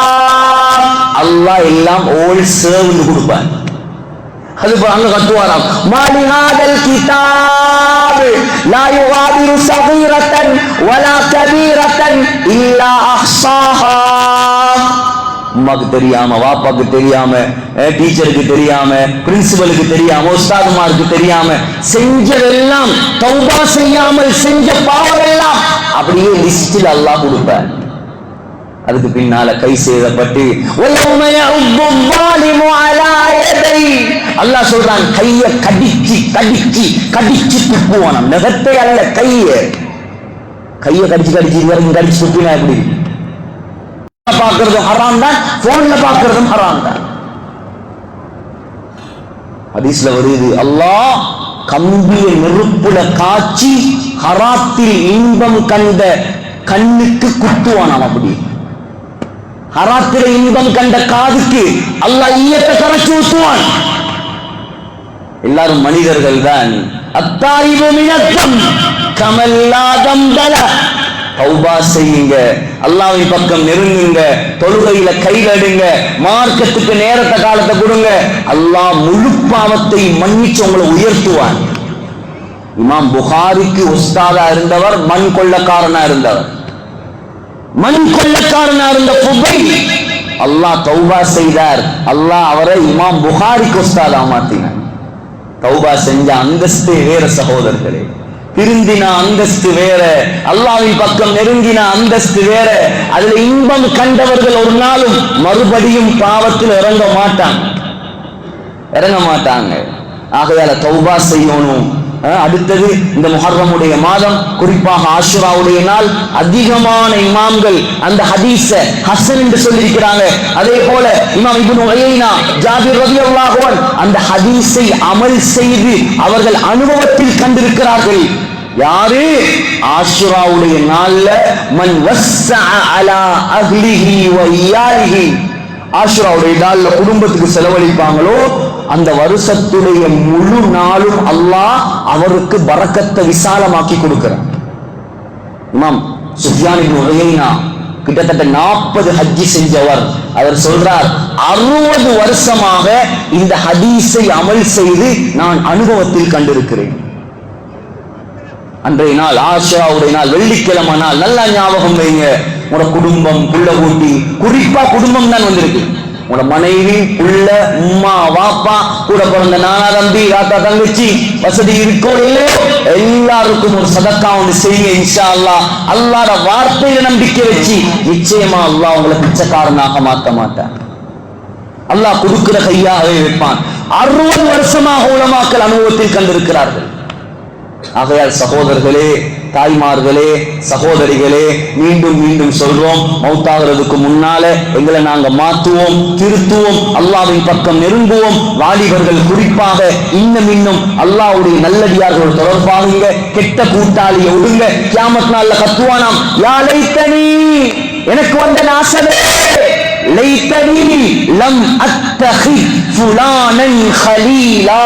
அல்லாஹ் எல்லாம் all serve கொடுப்பான். அது அங்க கத்துவாராம், மாலி ஹாதல் கிதாப் லா யுகாதிரு ஸகீரத்தன் வலா கபீரத்தன் இல்லா அஹ்ஸாஹா. அம்மாக்கு தெரியாம, வாப்பாக்கு தெரியாம, டீச்சருக்கு தெரியாம, பிரின்சிபலுக்கு தெரியாம, உஸ்தாதுமாருக்கு தெரியாம செஞ்சதெல்லாம், தௌபா செய்யாமல் செஞ்ச பாவம் எல்லாம் அப்படியே லிஸ்டில் அல்லாஹ் கொடுப்பார். அதுக்கு பின்னால கை சேதப்பட்டு அல்லாஹ் சொல்றான், கைய கடிச்சு துப்புவானாம். நகத்தை அல்ல, கைய கடிச்சு துப்பினா எப்படி? பார்க்கிறதும் ஹராம் தான், போன்ல பார்க்கிறதும் ஹராம் தான். ஹதீஸ்ல வருது, அல்லாஹ் கம்பிய நெருப்புல காய்ச்சி ஹராத்தில் இன்பம் கண்ட கண்ணுக்கு குத்துவானாம். அப்படி ஹராத்தில இன்பம் கண்ட காதுக்கு அல்லாஹ் ஈயத்தை கரைச்சு ஊத்துவான். எல்லாரும் மனிதர்கள் தான். அத்தாயிபு மினத்தம் கமல்லா தம்பல, தௌபா செய்யுங்க, அல்லாஹ்வின் பக்கம் நெருங்குங்க, தொழுகையில கைகடுங்க, மார்க்கத்துக்கு நேரத்தை காலத்தை கொடுங்க. அல்லாஹ் முழு பாவத்தை மன்னிச்சு உங்களை உயர்த்துவான். இமாம் புகாரிக்கு உஸ்தாதா இருந்தவர் மண் கொள்ளக்காரனா இருந்தவர். மண் கொள்ளக்காரனா இருந்த புகைல் அல்லாஹ் தௌபா செய்தார். அல்லாஹ் அவரை இமாம் புகாரிக்கு உஸ்தாதா மாத்தினார். தௌபா செஞ்ச அந்தஸ்து வேற சகோதரர்களே, திருந்தின அந்தஸ்து வேற, அல்லாஹ்வின் பக்கம் நெருங்கின அந்தஸ்து வேற. அதுல இன்பம் கண்டவர்கள் ஒரு நாளும் மறுபடியும் பாவத்தில் இறங்க மாட்டாங்க. ஆகையால தௌபா செய்யணும். அடுத்தது இந்த முஹர்ரமுடைய மாதம், குறிப்பாக ஆஷுராவுடைய நாள், அதிகமான இமாம்கள் அந்த ஹதீஸ ஹசன் என்று சொல்லியிருக்கிறாங்க. அதே போல இமாம் இப்னு உயைனா, ஜாபிர் ரலியல்லாஹு அன்ஹு அந்த ஹதீஸை அமல் செய்து அவர்கள் அனுபவத்தில் கண்டிருக்கிறார்கள். யாரு? ஆஷுராவுடைய நாள்ல மன் வஸ்ஸஅ அலா அஹ்லிஹி வ இயாலிஹி, ஆஷுராவுடைய நாள்ல குடும்பத்துக்கு செலவழிப்பாங்களோ அந்த வருஷத்துடைய முழு நாளும் அல்லாஹ் அவருக்கு பரக்கத்தை விசாலமாக்கி கொடுக்கிறார். இமாம் சுஃபியான் இப்னு உயைனா கிட்டத்தட்ட 40 ஹஜ்ஜி செஞ்சவர். அவர் சொல்றார், 60 வருஷமாக இந்த ஹதீஸை அமல் செய்து நான் அனுபவத்தில் கண்டிருக்கிறேன். அன்றைய நாள் ஆஷுராவுடைய நாள், வெள்ளிக்கிழமை நாள், நல்லா ஞாபகம் வைங்க. உங்களோட குடும்பம், புள்ள கூட்டி, குறிப்பா குடும்பம் தான் வந்திருக்கு. உங்களோட மனைவி, புள்ள, உம்மா, வாப்பா, கூட பிறந்த நானா, தம்பி, தாத்தா, தங்கச்சி, வசதி இருக்கோ இல்லையோ எல்லாருக்கும் ஒரு சதக்கா ஒன்று செய்யுங்க. இன்ஷா அல்லாஹ் அல்லாஹ்வோட வார்த்தையில நம்பிக்கை வச்சு நிச்சயமா அல்லாஹ் உங்களை பிச்சைக்காரனாக மாற்ற மாட்டான். அல்லாஹ் கொடுக்கிற கையாகவே வைப்பான். 60 வருஷமாக உலமாக்கள் அனுபவத்தில் கண்டிருக்கிறார்கள். ஆகையால் சகோதரர்களே, தாய்மார்களே, சகோதரிகளே, மீண்டும் மீண்டும் சொல்றோம், மௌத்தாகிறதுக்கு முன்னால எங்களை நாங்க மாற்றுவோம், திருத்துவோம், அல்லாஹ்வின் பக்கம் நெருங்குவோம். வாலிபர்கள் குறிப்பாக இன்னும் அல்லாஹ்வுடைய நல்லடியார்கள் தொடர்பாகுங்க, கெட்ட கூட்டாளியை விடுங்க. கியாமத் நாள்ல கத்துவானாம், யா லைத்தனி, எனக்கு வந்த நாசமே, லைத்தனி லம் அத்தஹி ஃபுலானன் கலீலா,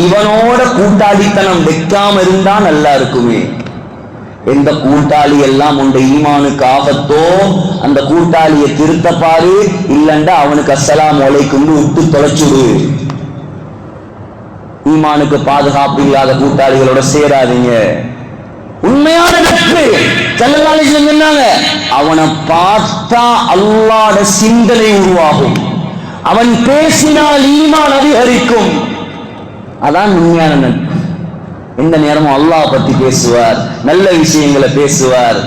இவனோட கூட்டாளித்தனம் வைக்காம இருந்தா நல்லா இருக்குமே. எந்த கூட்டாளி எல்லாம் உண்ட ஈமானுக்கு ஆபத்தோ அந்த கூட்டாளியை திருத்த பாரு, இல்லண்டா அவனுக்கு அஸ்ஸலாமு அலைக்கும் விட்டு தொலைச்சுடு. ஈமானுக்கு பாதுகாப்பு இல்லாத கூட்டாளிகளோட சேராதீங்க. உண்மையான நட்பு ஸல்லல்லாஹு அலைஹி வஸல்லம் சொன்னாங்க, அவனை பார்த்தா அல்லாஹ்வுடைய சிந்தனை உருவாகும், அவன் பேசினால் ஈமான் அதிகரிக்கும். அதான் உண்மையான நட்பு. எந்த நேரமும் அல்லாஹ் பத்தி பேசுவார், நல்ல விஷயங்களை பேசுவார்,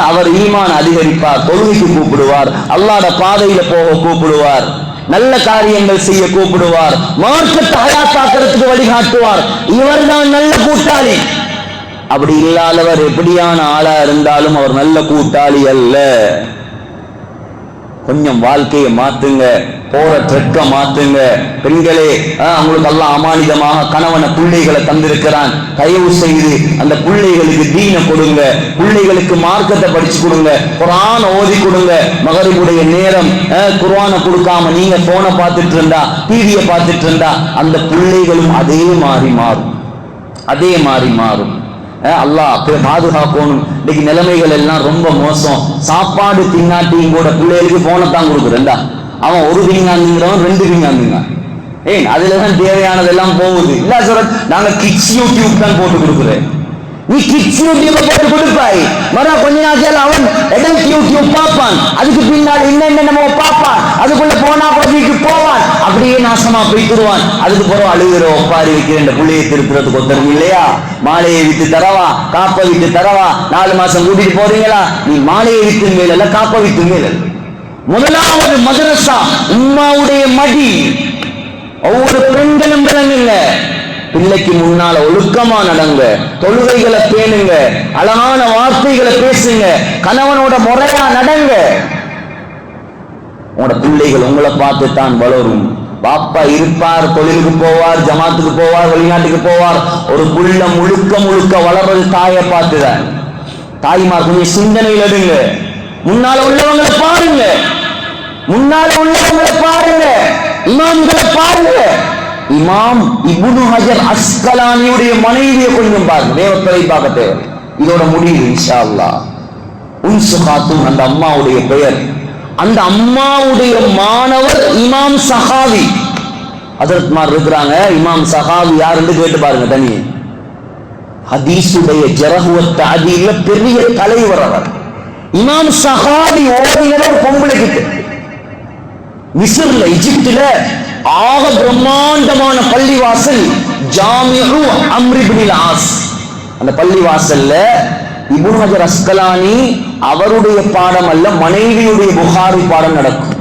அவர் ஈமான் அதிகரிப்பார், தொழுகைக்கு கூப்பிடுவார், அல்லாஹ்வுடைய பாதையில போக கூப்பிடுவார், நல்ல காரியங்கள் செய்ய கூப்பிடுவார், மார்க்கத்தை ஹயாத்தாக்குறதுக்கு வழிகாட்டுவார். இவர்தான் நல்ல கூட்டாளி. அப்படி இல்லாதவர் எப்படியான ஆளா இருந்தாலும் அவர் நல்ல கூட்டாளி அல்ல. கொஞ்சம் வாழ்க்கையை மாத்துங்க, போற ட்ரெக்க மாத்துங்க. பெண்களே, உங்களுக்கு அல்லாஹ் அமானிதமாக கணவன பிள்ளைகளை தந்திருக்கிறான். தயவு செய்து அந்த பிள்ளைகளுக்கு தீனை கொடுங்க, பிள்ளைகளுக்கு மார்க்கத்தை படிச்சு கொடுங்க, குர்ஆன் ஓதி கொடுங்க. மகரிபுடைய நேரம் குர்ஆனை கொடுக்காம நீங்க போனை பார்த்துட்டு இருந்தா, டிவியை பார்த்துட்டு இருந்தா அந்த பிள்ளைகளும் அதே மாதிரி மாறும். அல்லாஹ் பாதுகாக்கணும். இன்னைக்கு நிலைமைகள் எல்லாம் ரொம்ப மோசம். சாப்பாடு தின்னாட்டியும் கூட பிள்ளைகளுக்கு போனை தான் கொடுக்குறேன்டா. அவன் ஒரு விஞ்ஞானிங்கிறவன் 2 விஞ்ஞானிங்க. ஏன் அதுலதான் தேவையானதெல்லாம் போகுது. இல்ல சொல்ற, நாங்க கிட்ஸ் யூடியூப் தான் போட்டு கொடுக்குறேன். நீ கிட்ஸ் யூடியூப் போட்டு கொடுப்பாய், மற கொஞ்ச நாள் அவன் எடல்ட் யூடியூப் பார்ப்பான், அதுக்கு பின்னால் என்னென்ன பார்ப்பான், அதுக்குள்ள போனா பகுதிக்கு போவான், அப்படியே நாசமா போய்த்துருவான். அதுக்கு பிறகு அழுகிற ஒப்பாரி வைக்கிற இந்த பிள்ளையை திருத்துறதுக்கு ஒருத்தரும் இல்லையா? மாலையை விட்டு தரவா, காப்ப விட்டு தரவா, 4 மாசம் கூட்டிட்டு போறீங்களா? நீ மாலையை விட்டு மேல அல்ல, காப்ப விட்டு மேல. முதலாவது மதரசா உம்மாவுடைய மடி. ஒவ்வொரு பெண்களும் விளங்குங்க, பிள்ளைக்கு முன்னால ஒழுக்கமா நடங்க, தொழுகைகளை பேணுங்க, அழகான வார்த்தைகளை பேசுங்க, கணவனோட முறையா நடங்க. உங்களோட பிள்ளைகள் உங்களை பார்த்து தான் வளரும். பாப்பா இருப்பார், தொழிலுக்கு போவார், ஜமாத்துக்கு போவார், வெளிநாட்டுக்கு போவார். ஒரு புள்ள முழுக்க வளர்றது தாயை பார்த்துதான். தாய்மார் கொஞ்சம் சிந்தனையில் எடுங்க. முன்னால உள்ளவங்களை பாருங்க, இமாம்களை பாருங்க. இமாம் இப்னு ஹஜர் அஸ்கலானியுடைய மனைவியை கொஞ்சம் பாருங்க, தேவத்தரை பார்க்க தேவை. இதோட முடிவு இன்ஷா அல்லாஹ். உன்சு காத்தும் அந்த அம்மாவுடைய பெயர். அந்த அம்மாவுடைய மாணவர் இமாம் சஹாவி. ஹஜரத்மார் இருக்கிறாங்க, இமாம் சஹாவி யாருன்னு கேட்டு பாருங்க. தனி ஹதீஸுடைய ஜரஹ் வ தஅதீல்ல பெரிய தலைவர் அவர். இமாம் சஹாவி ஓதினவர் பொம்பளை கிட்ட. மிஸ்ர்ல, எகிப்துல ஆக பிரம்மாண்டமான பள்ளிவாசல் ஜாமிஉ அம்ர் இப்னுல் ஆஸ். அந்த பள்ளிவாசல்ல இப்னு ஹஜர் அஸ்கலானி அவருடைய பாடம் அல்ல, மனைவியுடைய புகாரி பாடம் நடக்கும்.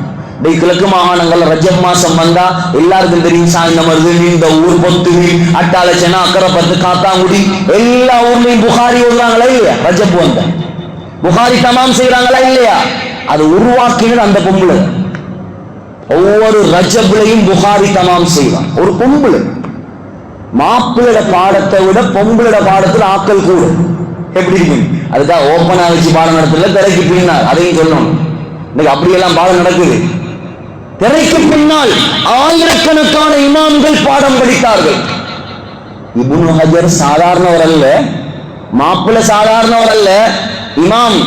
கிழக்கு மாகாணங்கள்ல ரஜப் மாசம் வந்தா எல்லாருக்கும் தெரியும், சாய்ந்த மருது, நீண்ட ஊர், பொத்துவி, அட்டாளச்சனா, அக்கரைப்பத்து, காத்தாங்குடி எல்லா ஊர்லயும் புகாரி ஓடுறாங்களா இல்லையா? ரஜப் வந்த புகாரி தமாம் செய்யறாங்களா இல்லையா? அது உருவாக்கினது அந்த பொம்பளை. ஒவ்வொரு ரஜப்லையும் புகாரி தமாம் செய்வான் ஒரு பொம்பளை. மாப்பிளோட பாடத்தை விட பொம்பளோட பாடத்தில் ஆக்கள் கூட. எப்படி இருக்கு? அதுக்காக ஓப்பனா வச்சு பாடம் நடத்தல, திரைக்கு பின்னால் அதையும் சொல்லணும். இன்னைக்கு அப்படியெல்லாம் பாடம் நடக்குது. திரைக்கு பின்னால் ஆயிரக்கணக்கான இமாம்கள் பாடம் படித்தார்கள். இப்னு ஹஜர் சாதாரணவர் அல்ல, மாப்பிளை சாதாரணவர் அல்ல. இமாம்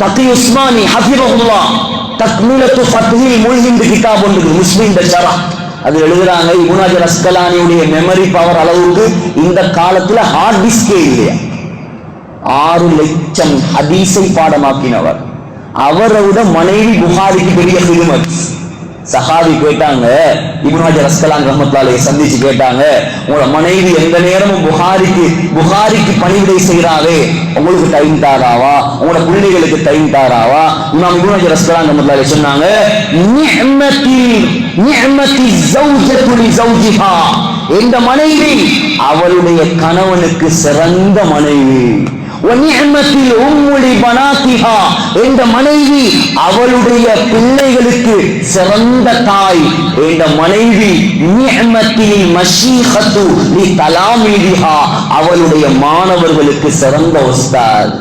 தகி உஸ்மானி ஹஃபிதஹுல்லாஹ் தக்மீலத்து ஃபத்ஹில் முல்ஹிம் கிதாப் ஒன்று முஸ்லிம் ஷரஹ், அது எழுதுறாங்க. இப்னு ஹஜர் அஸ்கலானியுடைய மெமரி பவர் அளவுக்கு இந்த காலத்துல ஹார்ட் டிஸ்கே இல்லையா. 6 லட்சம் ஹதீஸை பாடமாக்கினவர். அவரை விட மனைவி புகாரிக்கு பெரிய ஹிதுமத். சஹாபி கேட்டாங்க, இப்னு ஹஜர் அஸ்கலானி ரஹ்மத்துல்லாஹி அலைஹி சந்திச்சு கேட்டாங்க, உங்களோட மனைவி எந்த நேரமும் புகாரிக்கு பணிவிடை செய்யறாவே, உங்களுக்கு டைம் தாராவா? உங்களோட பிள்ளைகளுக்கு டைம் தாராவா? இமாம் இப்னு ஹஜர் அஸ்கலானி ரஹ்மத்துல்லாஹி அலைஹி சொன்னாங்க, நிஅமதி ஸௌஜத்து லி ஸௌஜிஹா, இந்த மனைவி அவளுடைய கணவனுக்கு சிறந்த மனைவி. வநிஅமத்தில் உம்முலி பனாத்திஹா, என்ற மனைவி அவளுடைய பிள்ளைகளுக்கு சிறந்த தாய். என்ற மனைவி நிஅமத்தில் மஷீஹத்து லி தலாமீதிஹா, அவளுடைய மாணவர்களுக்கு சிறந்த உஸ்தாத்.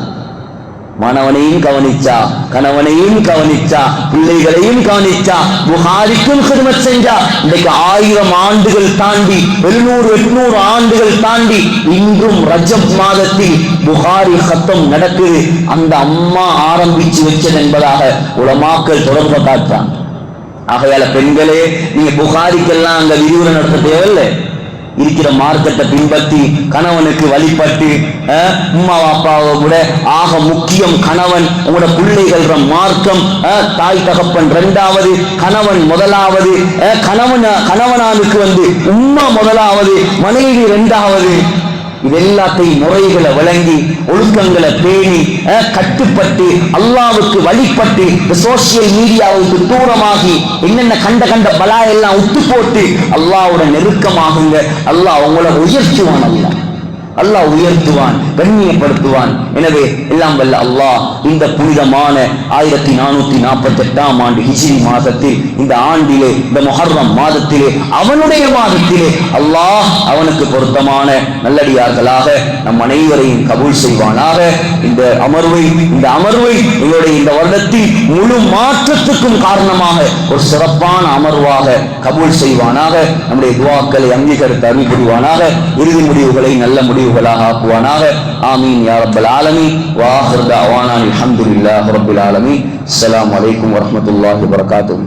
மாணவனையும் கவனிச்சா, கணவனையும் கவனிச்சா, பிள்ளைகளையும் கவனிச்சா, புகாரிக்கும் ஹிதமத் செஞ்சா. இன்றைக்கு 1000 ஆண்டுகள் தாண்டி 700-800 ஆண்டுகள் தாண்டி இன்றும் ரஜப் மாதத்தில் புகாரி ஹத்தம் நடக்குது. அந்த அம்மா ஆரம்பிச்சு வச்சது என்பதாக உலமாக்கள் தொடர்பு காட்டுறாங்க. ஆகையால பெண்களே, நீங்க புகாரிக்கெல்லாம் அங்க விரிவுரை நடத்த தேவையில்லை. இருக்கிற மார்க்கத்தை பின்பற்றி கணவனுக்கு வழிபட்டு, உம்மா அப்பாவை விட ஆக முக்கியம் கணவன். உங்களோட பிள்ளைகள் மார்க்கம், தாய் தகப்பன் 2வது, கணவன் முதலாவது. கணவனானுக்கு உம்மா முதலாவது, மனைவி 2வது. இதெல்லாத்தையும் முறைகளை வழங்கி ஒழுக்கங்களை பேணி கட்டுப்பட்டு அல்லாவுக்கு வழிபட்டு சோசியல் மீடியாவுக்கு தூரமாகி என்னென்ன கண்ட பலா எல்லாம் உத்து போட்டு அல்லாவோட நெருக்கமாகுங்க. அல்லாஹ் அவங்கள உயர்த்துவான். அல்லாஹ் உயர்த்துவான், கண்ணியப்படுத்துவான். எனவே எல்லாம் வல்ல அல்லாஹ் இந்த புனிதமான 1448ஆம் ஆண்டு ஹிஜ்ரி மாதத்தில், இந்த ஆண்டிலே, இந்த முஹர்ரம் மாதத்திலே, அவனுடைய மாதத்திலே அல்லாஹ் அவனுக்கு பொருத்தமான நல்லடியார்களாக நம் அனைவரையும் கபூல் செய்வானாக. இந்த அமர்வை எங்களுடைய இந்த வருடத்தில் முழு மாற்றத்துக்கும் காரணமாக ஒரு சிறப்பான அமர்வாக கபூல் செய்வானாக. நம்முடைய துஆக்களை அங்கீகரித்து அருள் புரிவானாக. இறுதி முடிவுகளை நல்ல முடிவுகளாக ஆக்குவானாக. ஆமீன் யா ரப்பல் ஆலமீன். வ ஆகிரு தஅவானா அல்ஹம்துலில்லாஹி ரப்பில் ஆலமீன். அஸ்ஸலாமு அலைக்கும் வரஹ்மத்துல்லாஹி வபரகாத்துஹு.